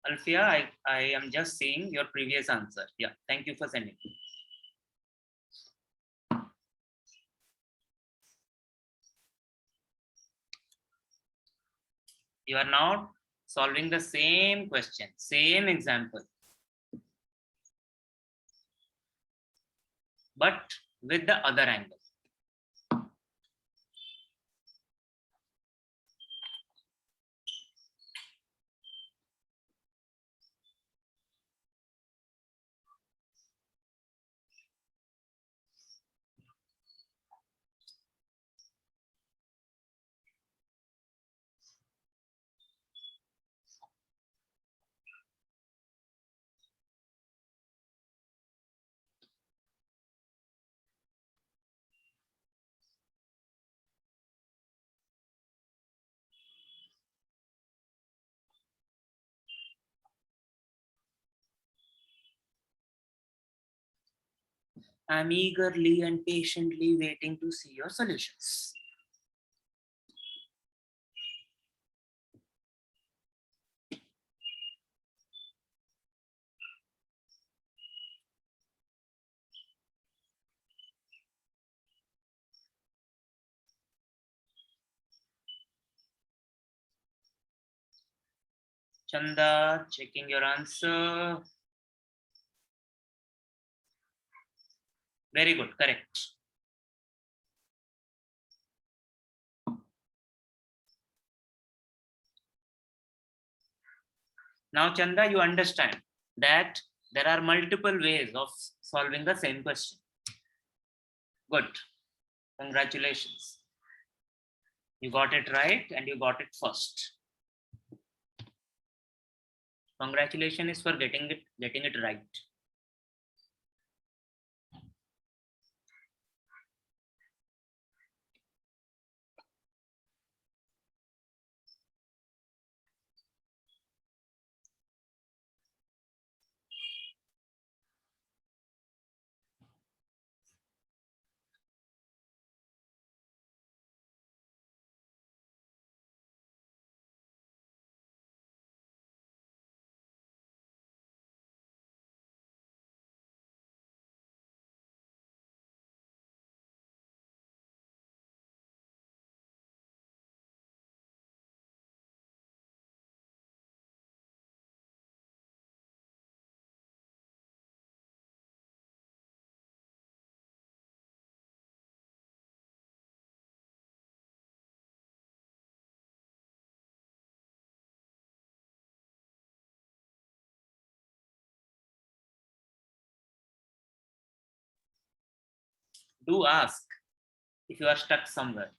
Alfia, I am just seeing your previous answer. Yeah, thank you for sending. You are now solving the same question, same example, but with the other angle. I'm eagerly and patiently waiting to see your solutions. Chanda, checking your answer. Very good, correct. Now, Chanda, you understand that there are multiple ways of solving the same question. Good. Congratulations. You got it right and you got it first. Congratulations for getting it right. Do ask if you are stuck somewhere.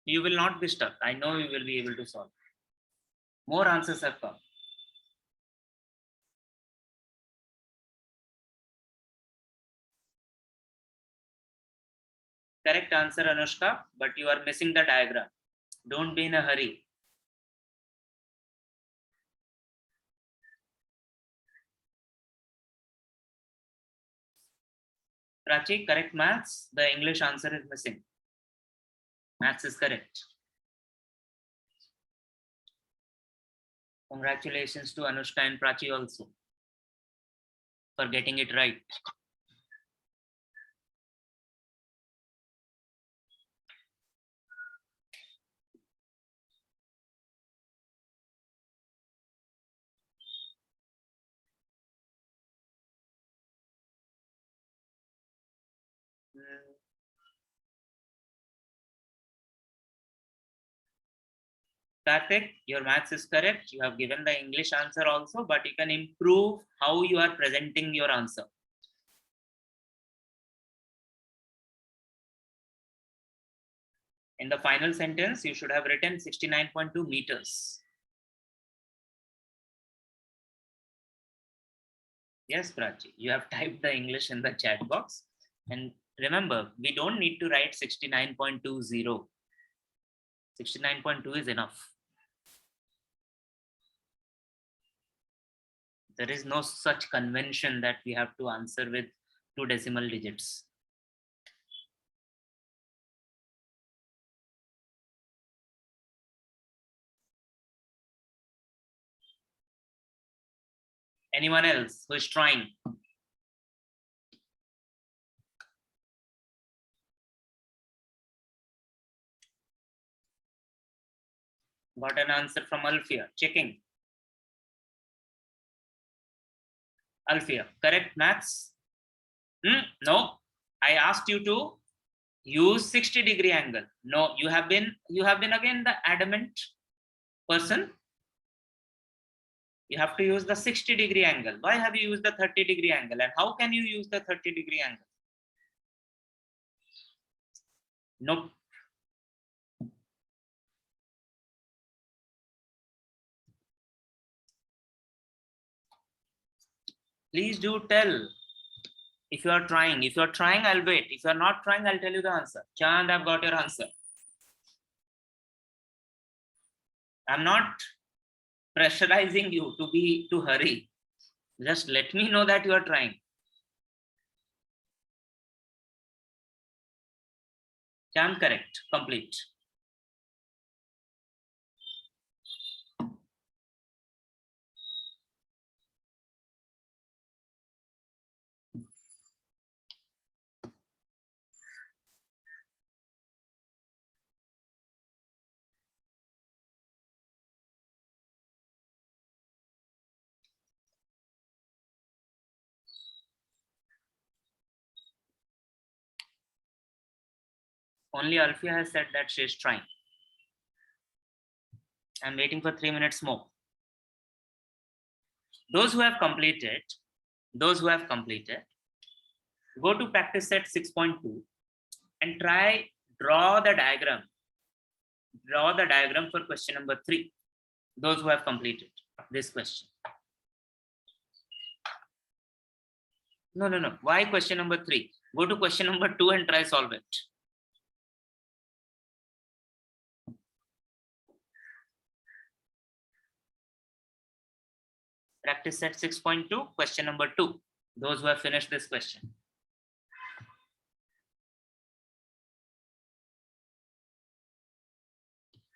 You will not be stuck. I know you will be able to solve. More answers have come. Correct answer, Anushka, but you are missing the diagram. Don't be in a hurry. Prachi, correct maths. The English answer is missing. Maths is correct. Congratulations to Anushka and Prachi also for getting it right. Karthik, your maths is correct. You have given the English answer also, but you can improve how you are presenting your answer. In the final sentence, you should have written 69.2 meters. Yes, Prachi, you have typed the English in the chat box. And remember, we don't need to write 69.20. 69.2 is enough. There is no such convention that we have to answer with 2 decimal digits. Anyone else who is trying? Got an answer from Alfia. Checking. Alfia, correct maths? No, I asked you to use 60-degree angle. No, you have been again the adamant person. You have to use the 60-degree angle. Why have you used the 30-degree angle? And how can you use the 30-degree angle? Nope. Please do tell if you are trying. If you are trying, I'll wait. If you are not trying, I'll tell you the answer. Chand, I've got your answer. I'm not pressurizing you to hurry. Just let me know that you are trying. Chand, correct. Complete. Only Alfia has said that she is trying. I'm waiting for 3 minutes more. Those who have completed, go to practice set 6.2 and draw the diagram. Draw the diagram for question number 3. Those who have completed this question. No. Why question number 3? Go to question number 2 and try solve it. Practice set 6.2, question number 2. Those who have finished this question.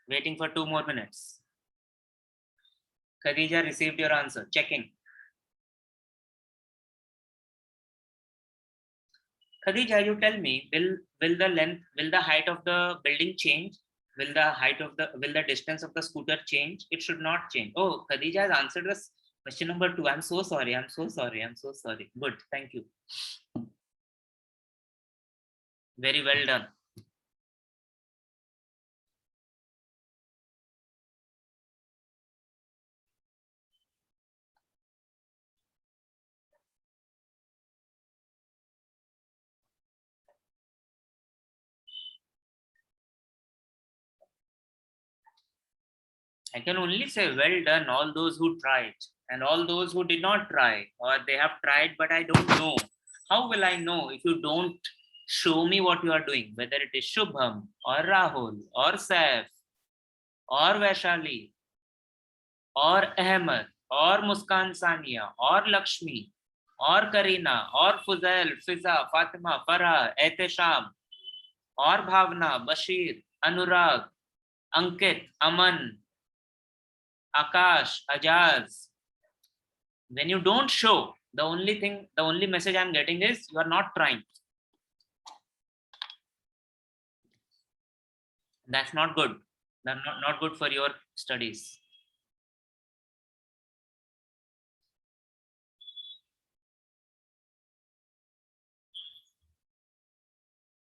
Waiting for 2 more minutes. Khadija received your answer. Checking. Khadija, you tell me, will the height of the building change? Will the distance of the scooter change? It should not change. Oh, Khadija has answered this question number 2. I'm so sorry. Good, thank you. Very well done. I can only say well done, all those who tried, and all those who did not try, or they have tried, but I don't know. How will I know if you don't show me what you are doing, whether it is Shubham or Rahul or Saif or Vaishali or Ahmed or Muskan Sania or Lakshmi or Karina or Fuzail, Fiza, Fatima, Farah, Ehtesham or Bhavna, Bashir, Anurag, Ankit, Aman, Akash, Ajaz. When you don't show, the only message I'm getting is you are not trying. That's not good. That's not good for your studies.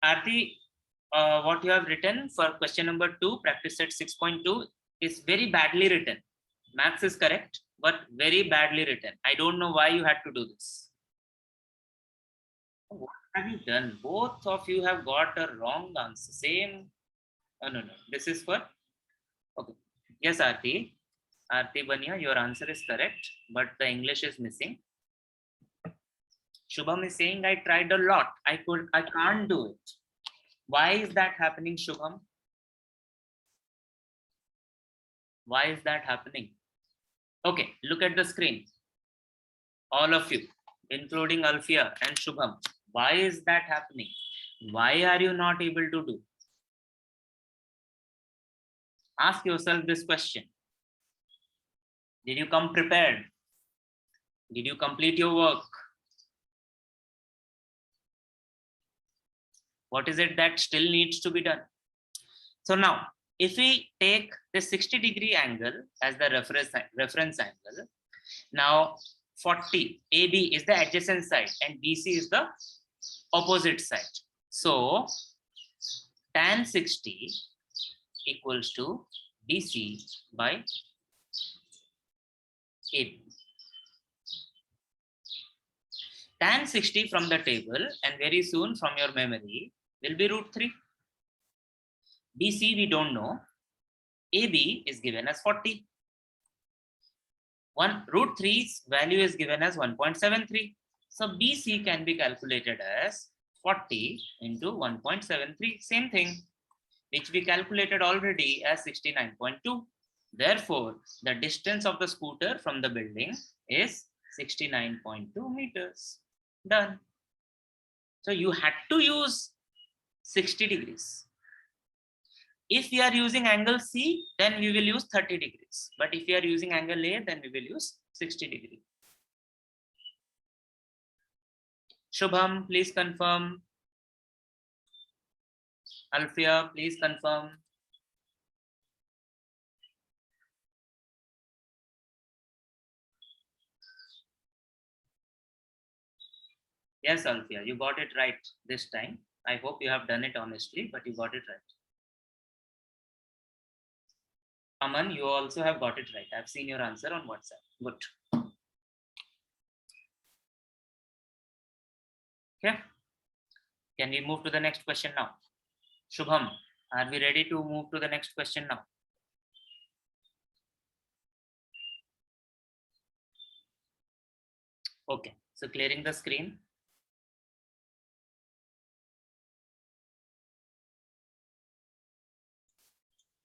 Aarti, what you have written for question number 2, practice set 6.2 is very badly written. Maths is correct, but very badly written. I don't know why you had to do this. What have you done? Both of you have got a wrong answer. Same. Oh, no. This is for. Okay. Yes, Aarti. Aarti Bania, your answer is correct, but the English is missing. Shubham is saying I tried a lot. I can't do it. Why is that happening, Shubham? Why is that happening? Okay, look at the screen. All of you, including Alfia and Shubham. Why is that happening? Why are you not able to do? Ask yourself this question. Did you come prepared? Did you complete your work? What is it that still needs to be done? So now, if we take the 60-degree angle as the reference angle, now 40, AB is the adjacent side and BC is the opposite side. So tan 60 equals to BC by AB. Tan 60 from the table and very soon from your memory will be √3. BC we don't know. AB is given as 40. √3's value is given as 1.73. So BC can be calculated as 40 into 1.73. Same thing, which we calculated already as 69.2. Therefore, the distance of the scooter from the building is 69.2 meters. Done. So you had to use 60 degrees. If we are using angle C, then we will use 30 degrees. But if we are using angle A, then we will use 60 degrees. Shubham, please confirm. Alfia, please confirm. Yes, Alfia, you got it right this time. I hope you have done it honestly, but you got it right. Aman, you also have got it right. I've seen your answer on WhatsApp. Good. Okay. Can we move to the next question now? Shubham, are we ready to move to the next question now? Okay, so clearing the screen.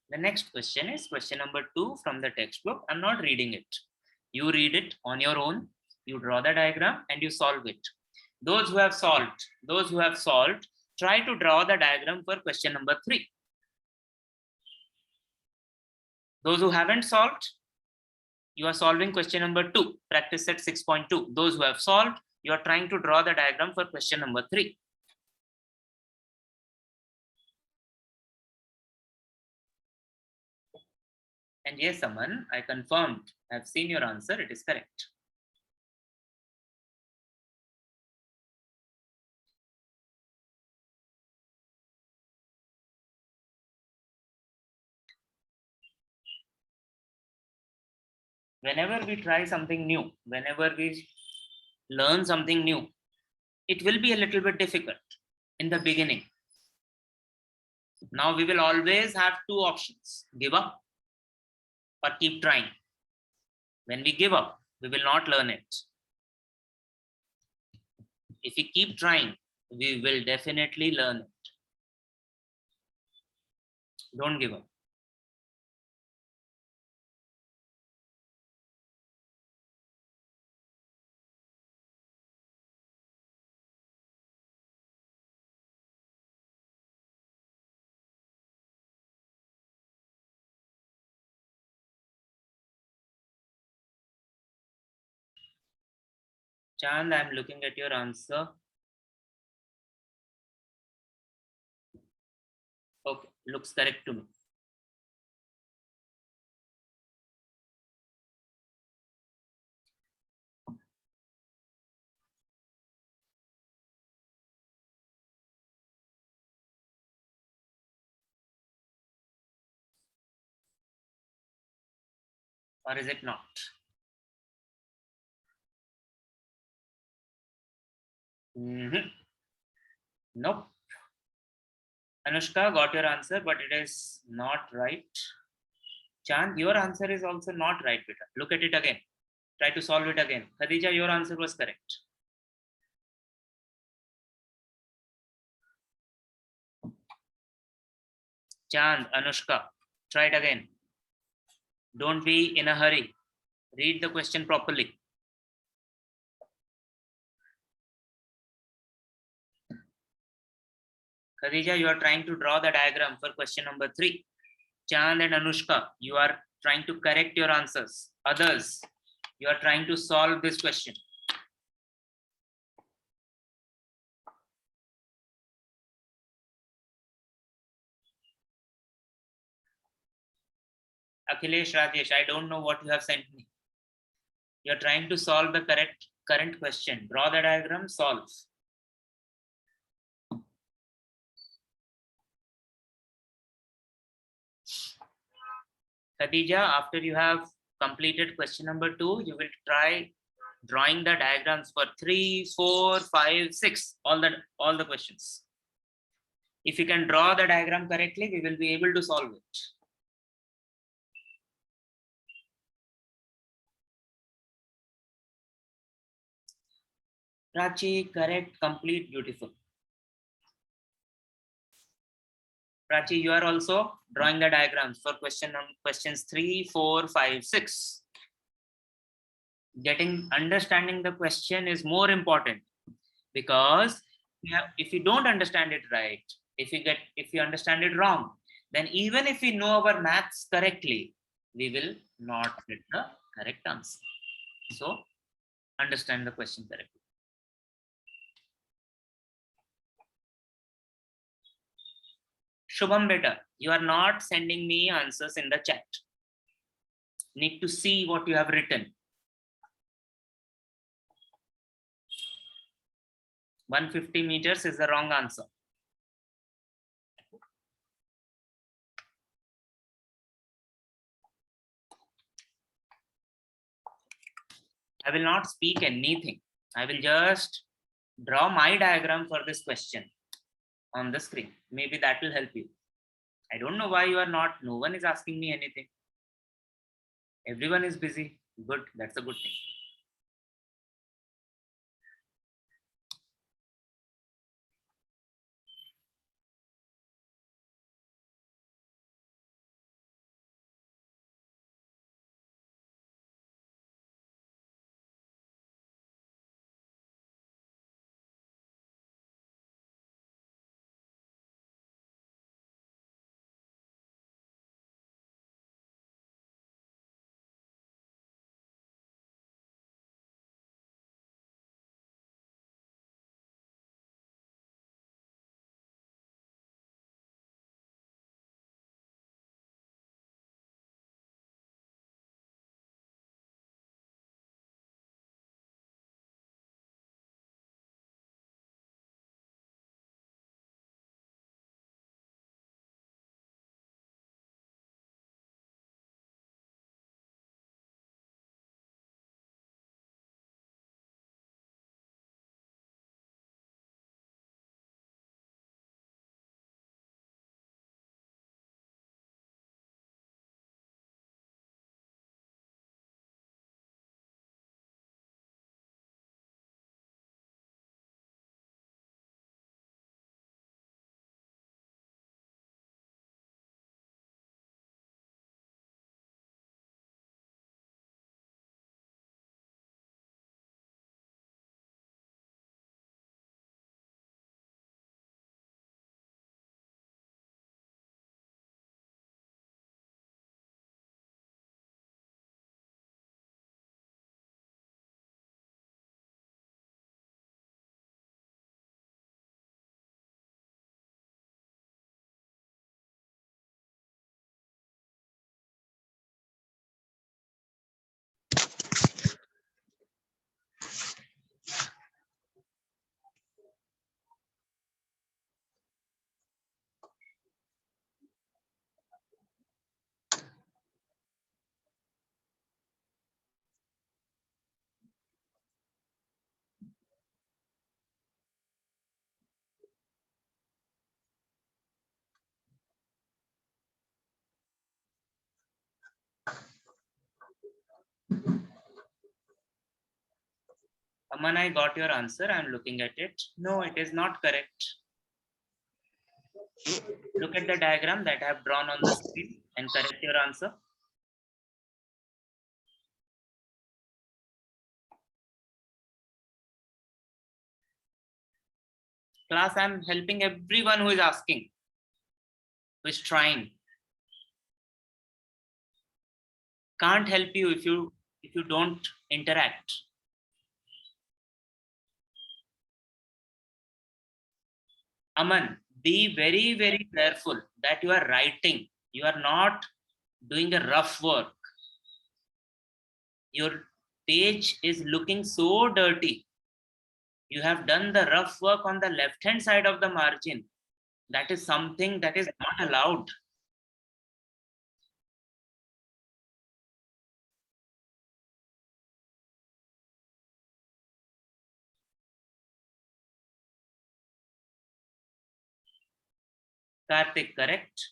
The next question is question number 2 from the textbook. I'm not reading it. You read it on your own. You draw the diagram and you solve it. Those who have solved, try to draw the diagram for question number 3. Those who haven't solved, you are solving question number 2, practice set 6.2. Those who have solved, you are trying to draw the diagram for question number 3. And yes, Aman, I confirmed. I've seen your answer. It is correct. Whenever we try something new, whenever we learn something new, it will be a little bit difficult in the beginning. Now we will always have 2 options, give up or keep trying. When we give up, we will not learn it. If we keep trying, We will definitely learn it. Don't give up. Chand, I'm looking at your answer. Okay, looks correct to me. Or is it not? Nope. Anushka got your answer, but it is not right. Chand, your answer is also not right, beta. Look at it again. Try to solve it again. Khadija, your answer was correct. Chand, Anushka, try it again. Don't be in a hurry. Read the question properly. Khadija, you are trying to draw the diagram for question number 3. Chand and Anushka, you are trying to correct your answers. Others, you are trying to solve this question. Akhilesh, Rajesh, I don't know what you have sent me. You are trying to solve the current question. Draw the diagram, solve. Khadija, after you have completed question number 2, you will try drawing the diagrams for 3, 4, 5, 6, all the questions. If you can draw the diagram correctly, we will be able to solve it. Prachi, correct, complete, beautiful. Prachi, you are also drawing the diagrams for questions 3, 4, 5, 6. Understanding the question is more important, because if you don't understand it right, if you understand it wrong, then even if we know our maths correctly, we will not get the correct answer. So understand the question correctly. Shubham beta, you are not sending me answers in the chat. Need to see what you have written. 150 meters is the wrong answer. I will not speak anything. I will just draw my diagram for this question on the screen. Maybe that will help you. I don't know why you are not. No one is asking me anything. Everyone is busy. Good. That's a good thing. Aman, I got your answer. I'm looking at it. No, it is not correct. Look at the diagram that I have drawn on the screen and correct your answer. Class, I'm helping everyone who is asking, who is trying. Can't help you if you don't interact. Aman, be very, very careful that you are writing. You are not doing a rough work. Your page is looking so dirty. You have done the rough work on the left hand side of the margin. That is something that is not allowed. Karthik, correct?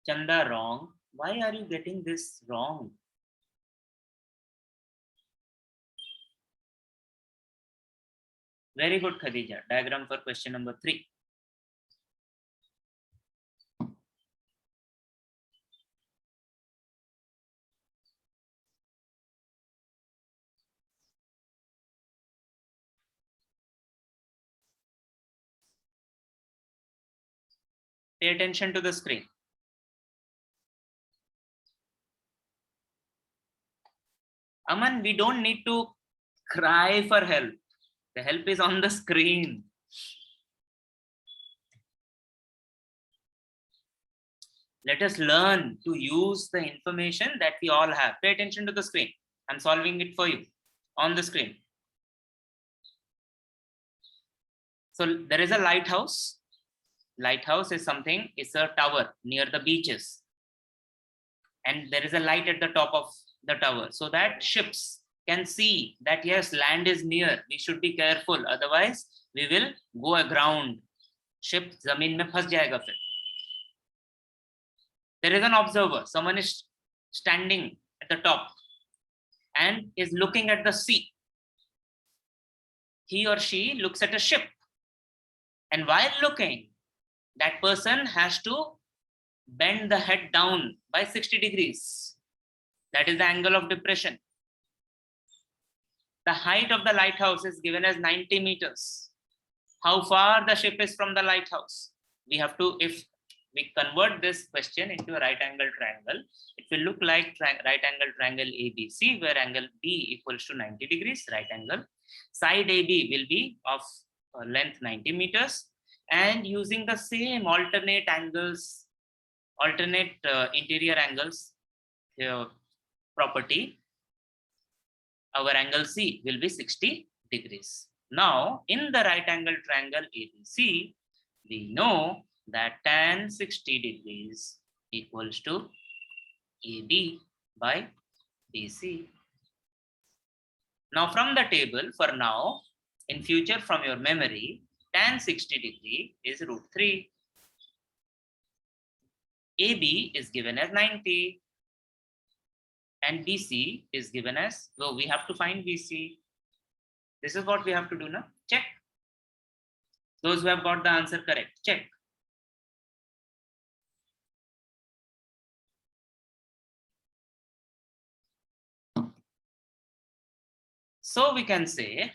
Chanda, wrong. Why are you getting this wrong? Very good, Khadija. Diagram for question number 3. Pay attention to the screen. Aman, we don't need to cry for help. The help is on the screen. Let us learn to use the information that we all have. Pay attention to the screen. I'm solving it for you on the screen. So there is a lighthouse. Lighthouse is something, it's a tower near the beaches. And there is a light at the top of the tower so that ships can see that yes, land is near. We should be careful. Otherwise, we will go aground. Ship zameen mein phas jayega fir. There is an observer. Someone is standing at the top and is looking at the sea. He or she looks at a ship. And while looking, that person has to bend the head down by 60 degrees. That is the angle of depression. The height of the lighthouse is given as 90 meters. How far the ship is from the lighthouse? We have to, if we convert this question into a right angle triangle, it will look like right angle triangle ABC, where angle B equals to 90 degrees, right angle. Side AB will be of length 90 meters. And using the same alternate angles, alternate interior angles property, our angle C will be 60 degrees. Now, in the right angle triangle ABC, we know that tan 60 degrees equals to AB by BC. Now, from the table, for now, in future from your memory, tan 60 degree is root 3. AB is given as 90. And BC is given as, so we have to find BC. This is what we have to do now. Check. Those who have got the answer correct, check. So we can say,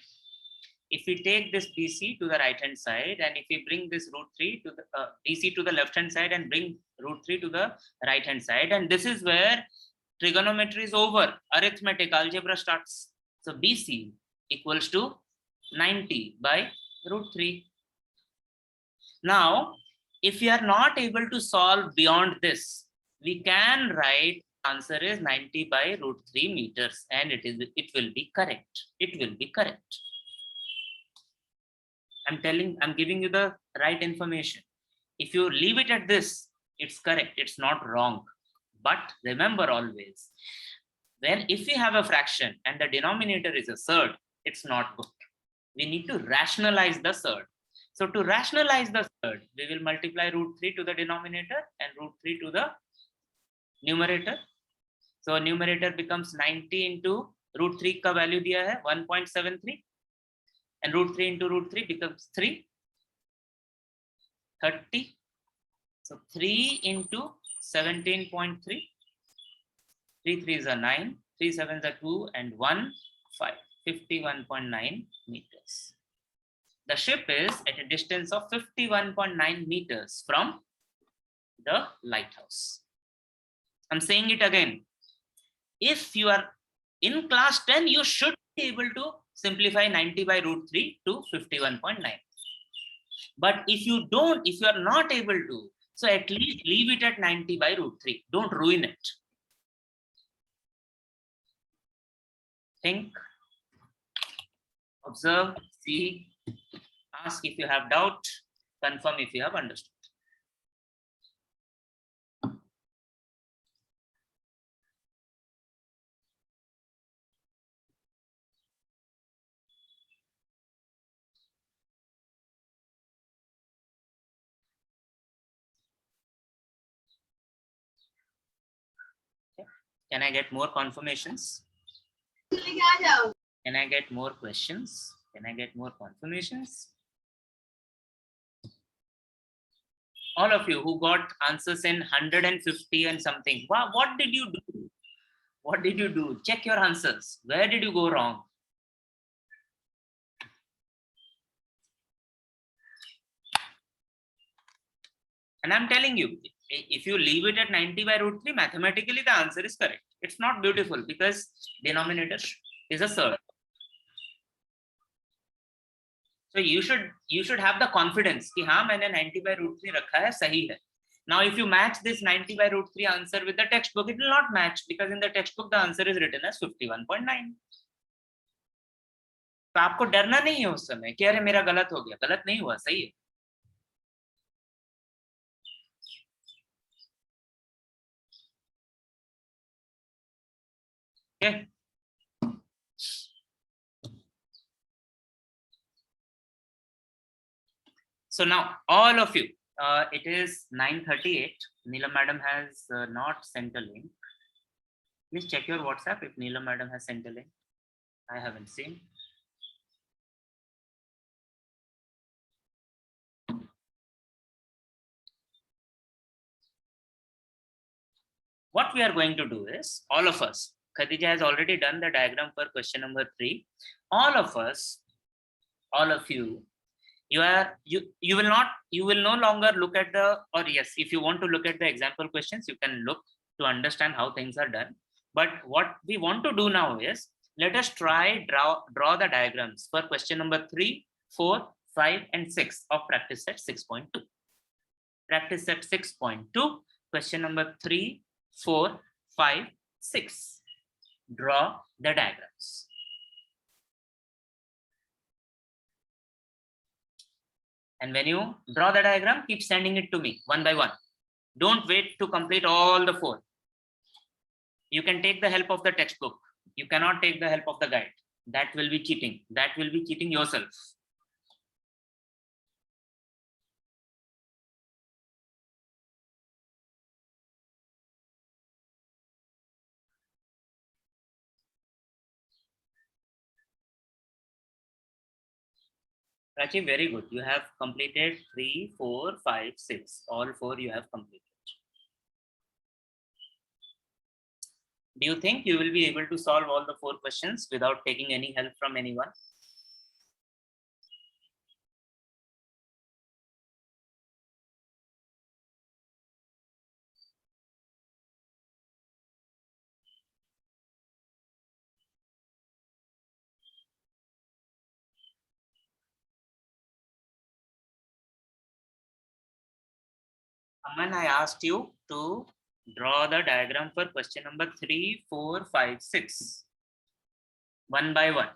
if we take this BC to the right hand side, and if we bring this root 3 to the BC to the left hand side and bring root 3 to the right hand side, and this is where trigonometry is over, arithmetic, algebra starts. So BC equals to 90 by root 3. Now, if we are not able to solve beyond this, we can write answer is 90 by root 3 meters, and it will be correct. It will be correct. I'm giving you the right information. If you leave it at this, it's correct. It's not wrong. But remember always, if we have a fraction and the denominator is a third, it's not good. We need to rationalize the third. So to rationalize the third, we will multiply root 3 to the denominator and root 3 to the numerator. So numerator becomes 90 into root 3 का value दिया है 1.73 and root 3 into root 3 becomes 3, 30. So 3 into 17.3, 3 3s are 9, 3 7s are 2 and 1 5, 51.9 meters. The ship is at a distance of 51.9 meters from the lighthouse. I'm saying it again. If you are in class 10, you should be able to simplify 90 by root 3 to 51.9. But if you don't, if you are not able to, so at least leave it at 90 by root 3. Don't ruin it. Think, observe, see, ask if you have doubt, confirm if you have understood. Can I get more confirmations? Can I get more questions? Can I get more confirmations? All of you who got answers in 150 and something, what did you do? What did you do? Check your answers. Where did you go wrong? And I'm telling you, if you leave it at 90 by root 3, mathematically the answer is correct. It's not beautiful because denominator is a third. So you should have the confidence कि हाँ मैंने 90 by root 3 रखा है सही है. Now if you match this 90 by root 3 answer with the textbook, it will not match because in the textbook the answer is written as 51.9. तो आपको डरना नहीं है उस समय कि अरे मेरा गलत हो गया. गलत नहीं हुआ, सही है. Okay. So now all of you, it is 9:38. Neelam madam has not sent a link. Please check your WhatsApp if Neelam madam has sent a link. I haven't seen. What we are going to do is, all of us, Khadija has already done the diagram for question number 3. All of us, all of you, you will no longer look at the, or yes, if you want to look at the example questions, you can look to understand how things are done. But what we want to do now is, let us try draw the diagrams for question number 3, 4, 5, and 6 of practice set 6.2. Practice set 6.2, question number 3, 4, 5, 6. Draw the diagrams. And when you draw the diagram, keep sending it to me one by one. Don't wait to complete all the 4. You can take the help of the textbook. You cannot take the help of the guide. That will be cheating. That will be cheating yourself. Prachi, very good. You have completed 3, 4, 5, 6. All 4 you have completed. Do you think you will be able to solve all the 4 questions without taking any help from anyone? Aman, I asked you to draw the diagram for question number 3, 4, 5, 6. One by one.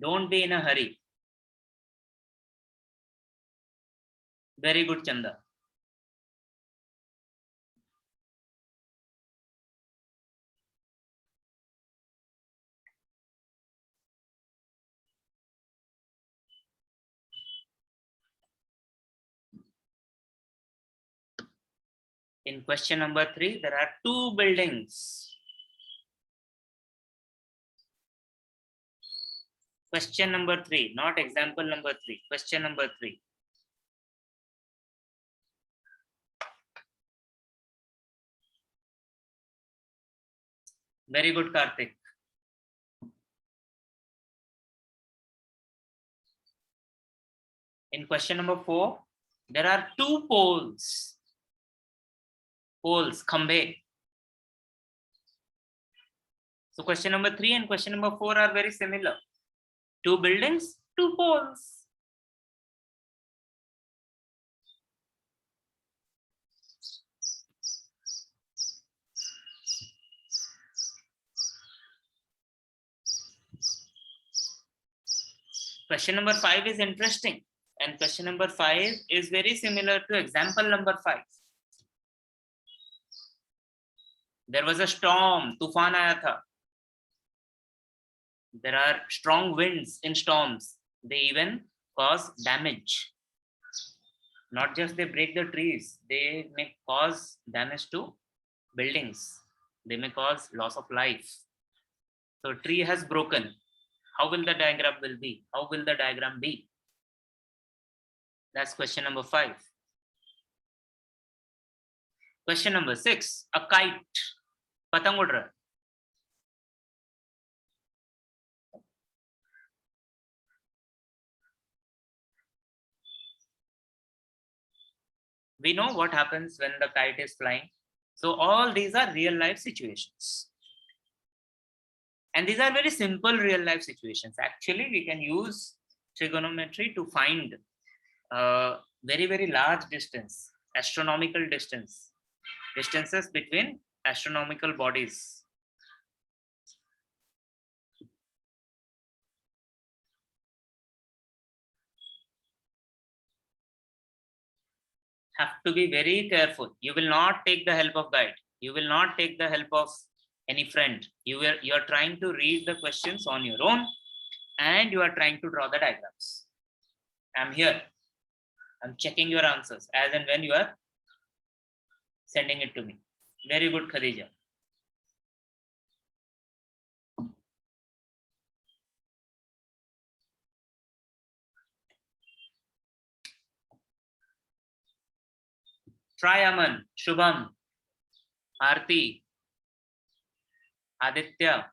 Don't be in a hurry. Very good, Chanda. In question number 3, there are 2 buildings. Question number 3, not example number 3. Question number 3. Very good, Karthik. In question number 4, there are 2 poles. Poles, khambe. So question number 3 and question number 4 are very similar. 2 buildings, 2 poles. Question number 5 is interesting, and question number 5 is very similar to example number 5. There was a storm, tufan aaya tha. There are strong winds in storms. They even cause damage. Not just they break the trees, they may cause damage to buildings. They may cause loss of life. So tree has broken. How will the diagram will be? How will the diagram be? That's question number 5. Question number 6, a kite. Patang ud raha hai. We know what happens when the kite is flying. So all these are real life situations. And these are very simple real life situations. Actually, we can use trigonometry to find very, very large distance, astronomical distance, distances between astronomical bodies. Have to be very careful. You will not take the help of guide. You will not take the help of any friend. You are trying to read the questions on your own, and you are trying to draw the diagrams. I'm here. I'm checking your answers as and when you are sending it to me. Very good, Khadija. Try Aman, Shubham, Aarti, Aditya,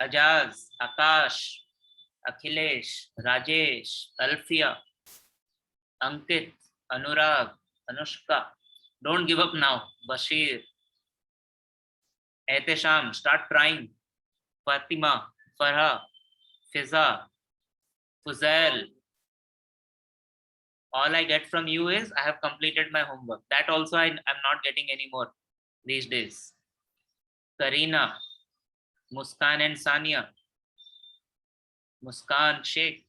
Ajaz, Akash, Akhilesh, Rajesh, Alfia, Ankit, Anurag, Anushka. Don't give up now. Bashir, Ehtesham, start trying. Fatima, Farha, Fiza, Fuzail. All I get from you is I have completed my homework. That also I'm not getting anymore these days. Karina, Muskan and Sania, Muskan, Sheikh,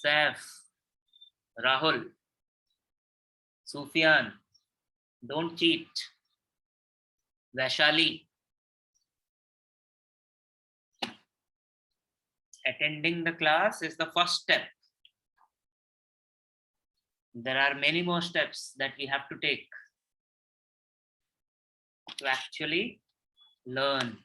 Saif, Rahul, Sufyan, don't cheat. Vaishali, attending the class is the first step. There are many more steps that we have to take to actually learn.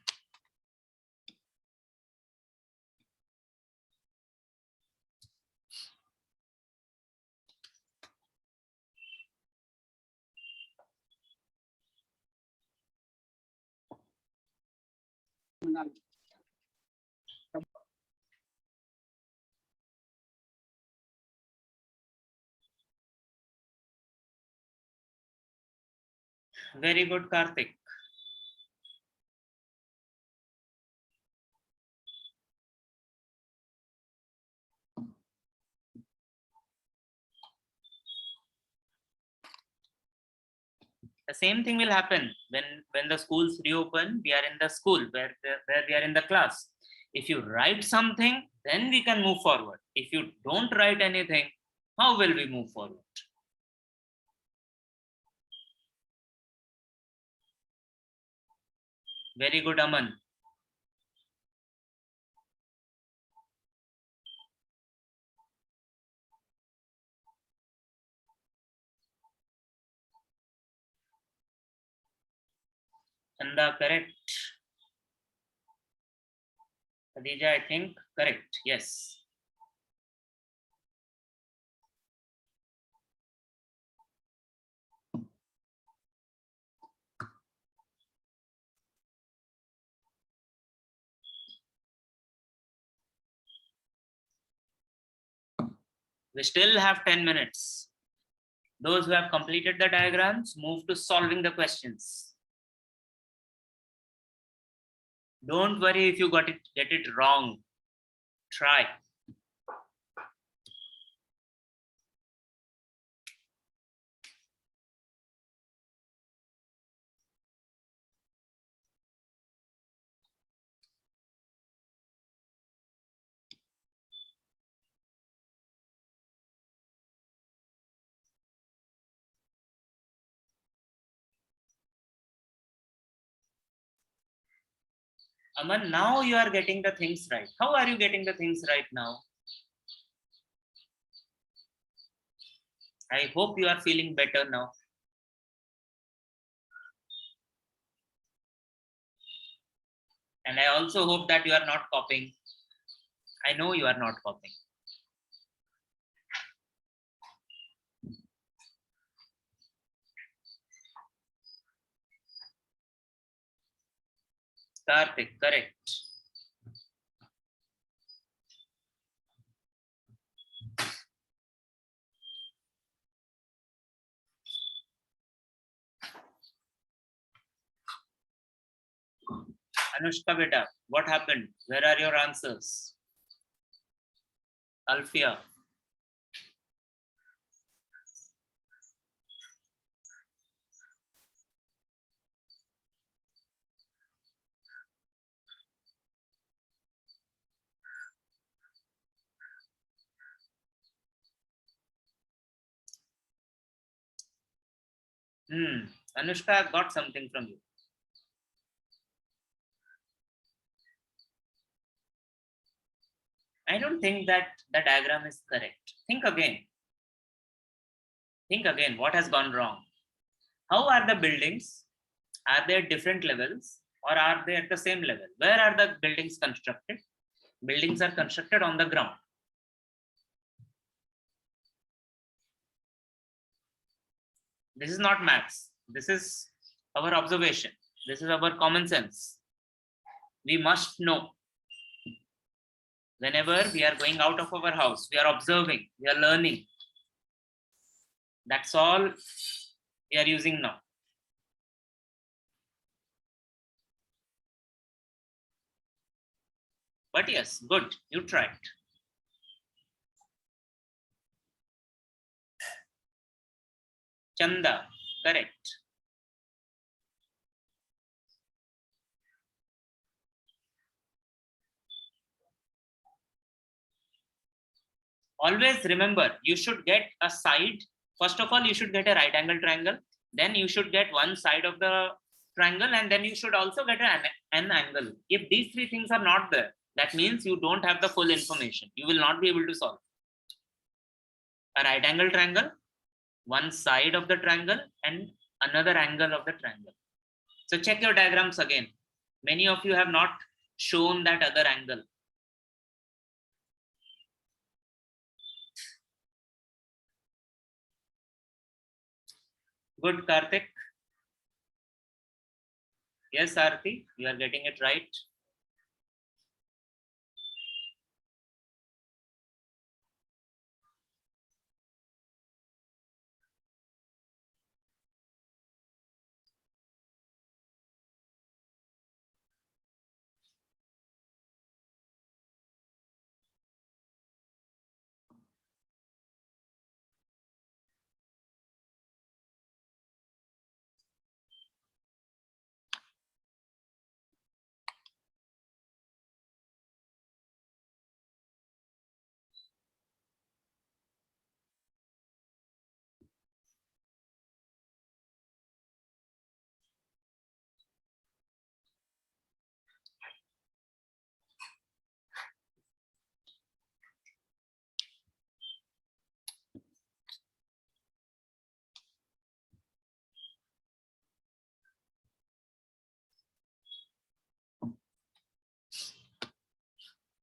Very good, Karthik. The same thing will happen when the schools reopen. We are in the school where we are in the class. If you write something, then we can move forward. If you don't write anything, how will we move forward? Very good, Aman. Chanda, correct. Khadija, I think correct. Yes. We still have 10 minutes. Those who have completed the diagrams, move to solving the questions. Don't worry if you get it wrong. Try. Aman, now you are getting the things right. How are you getting the things right now? I hope you are feeling better now. And I also hope that you are not copying. I know you are not copying. Karthik, correct. Anushka beta, what happened? Where are your answers? Alfia. Anushka, I've got something from you. I don't think that the diagram is correct. Think again. Think again, what has gone wrong? How are the buildings? Are they at different levels or are they at the same level? Where are the buildings constructed? Buildings are constructed on the ground. This is not maths. This is our observation. This is our common sense. We must know. Whenever we are going out of our house, we are observing, we are learning. That's all we are using now. But yes, good, you tried. Chanda, correct. Always remember, you should get a side. First of all, you should get a right angle triangle. Then you should get one side of the triangle, and then you should also get an angle. If these three things are not there, that means you don't have the full information. You will not be able to solve. A right angle triangle, one side of the triangle, and another angle of the triangle. So check your diagrams again. Many of you have not shown that other angle. Good, Karthik. Yes, Arti, you are getting it right.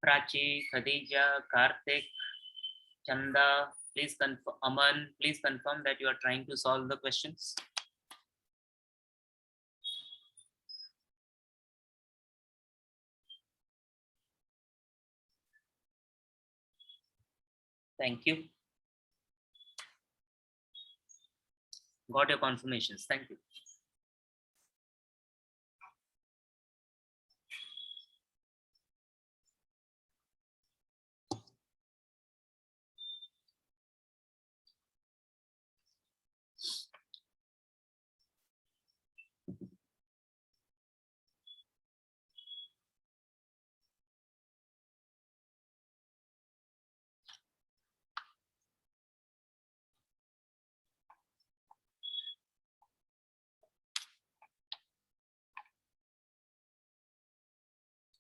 Prachi, Khadija, Karthik, Chanda, please confirm. Aman, please confirm that you are trying to solve the questions. Thank you. Got your confirmations. Thank you.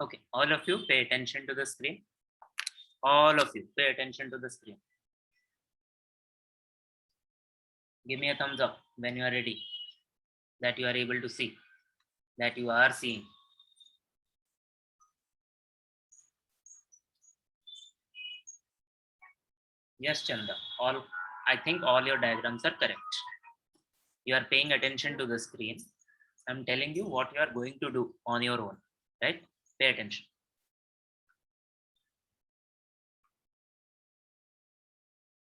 Okay, all of you pay attention to the screen. All of you pay attention to the screen. Give me a thumbs up when you are ready, that you are able to see, that you are seeing. Yes, Chanda. I think all your diagrams are correct. You are paying attention to the screen. I'm telling you what you are going to do on your own, right? Pay attention.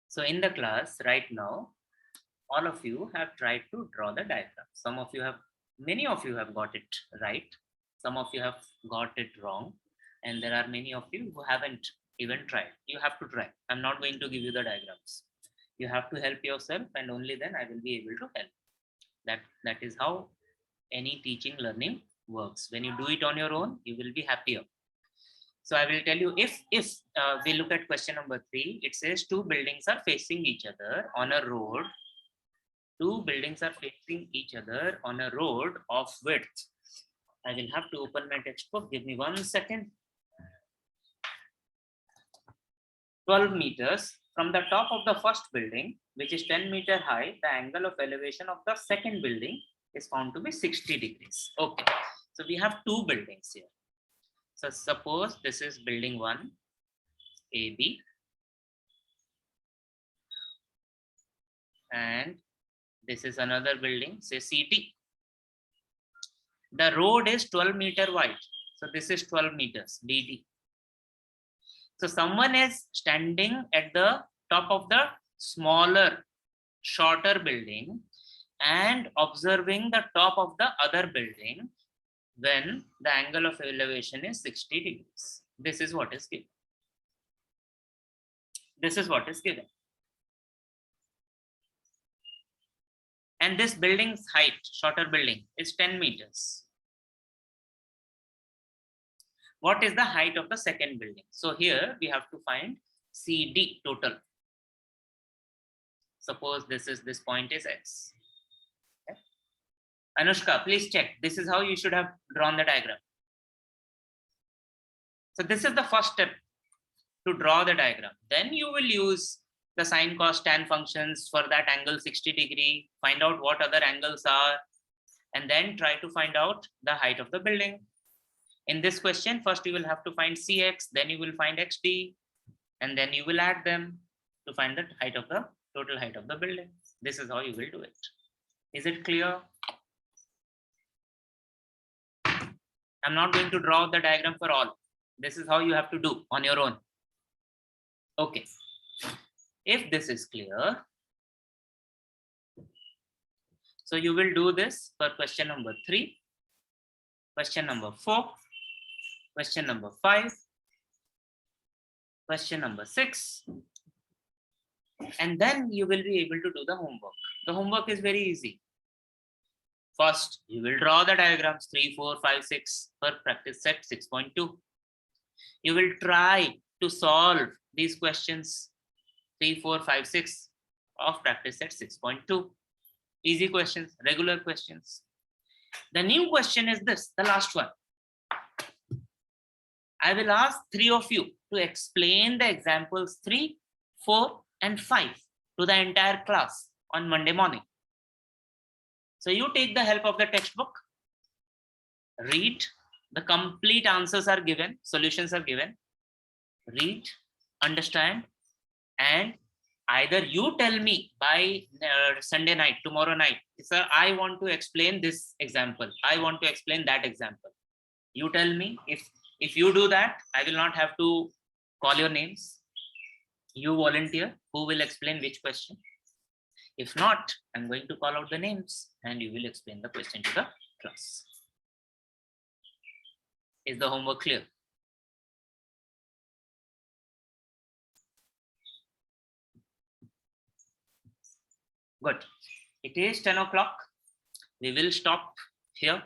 So in the class right now, all of you have tried to draw the diagram. Many of you have got it right. Some of you have got it wrong. And there are many of you who haven't even tried. You have to try. I'm not going to give you the diagrams. You have to help yourself, and only then I will be able to help. That is how any teaching learning works. When you do it on your own, you will be happier. So I will tell you, if we look at question number 3, it says two buildings are facing each other on a road. Two buildings are facing each other on a road of width. I will have to open my textbook. Give me 1 second. 12 meters. From the top of the first building, which is 10 meters high, the angle of elevation of the second building is found to be 60 degrees. Okay. So we have two buildings here. So suppose this is building 1, AB, and this is another building, say CT. The road is 12 meters wide. So this is 12 meters, DD. So someone is standing at the top of the smaller, shorter building and observing the top of the other building when the angle of elevation is 60 degrees. This is what is given. This is what is given. And this building's height, shorter building, is 10 meters. What is the height of the second building? So here we have to find CD total. Suppose this point is X. Okay. Anushka, please check. This is how you should have drawn the diagram. So this is the first step to draw the diagram. Then you will use the sine, cos, tan functions for that angle 60 degree, find out what other angles are, and then try to find out the height of the building. In this question, first you will have to find Cx, then you will find Xd, and then you will add them to find the height of the total height of the building. This is how you will do it. Is it clear? I'm not going to draw the diagram for all. This is how you have to do on your own. Okay. If this is clear, so you will do this for question number 3, question number 4, question number 5, question number 6, and then you will be able to do the homework. The homework is very easy. First, you will draw the diagrams 3, 4, 5, 6 for practice set 6.2. You will try to solve these questions 3, 4, 5, 6 of practice set 6.2. Easy questions, regular questions. The new question is this, the last one. I will ask 3 of you to explain the examples 3, 4, and 5 to the entire class on Monday morning. So you take the help of the textbook, read, the complete answers are given, solutions are given. read, understand, and either you tell me by Sunday night, tomorrow night, sir, I want to explain this example, I want to explain that example. You tell me. If you do that, I will not have to call your names. You volunteer who will explain which question. If not, I'm going to call out the names and you will explain the question to the class. Is the homework clear? Good. It is 10 o'clock. We will stop here.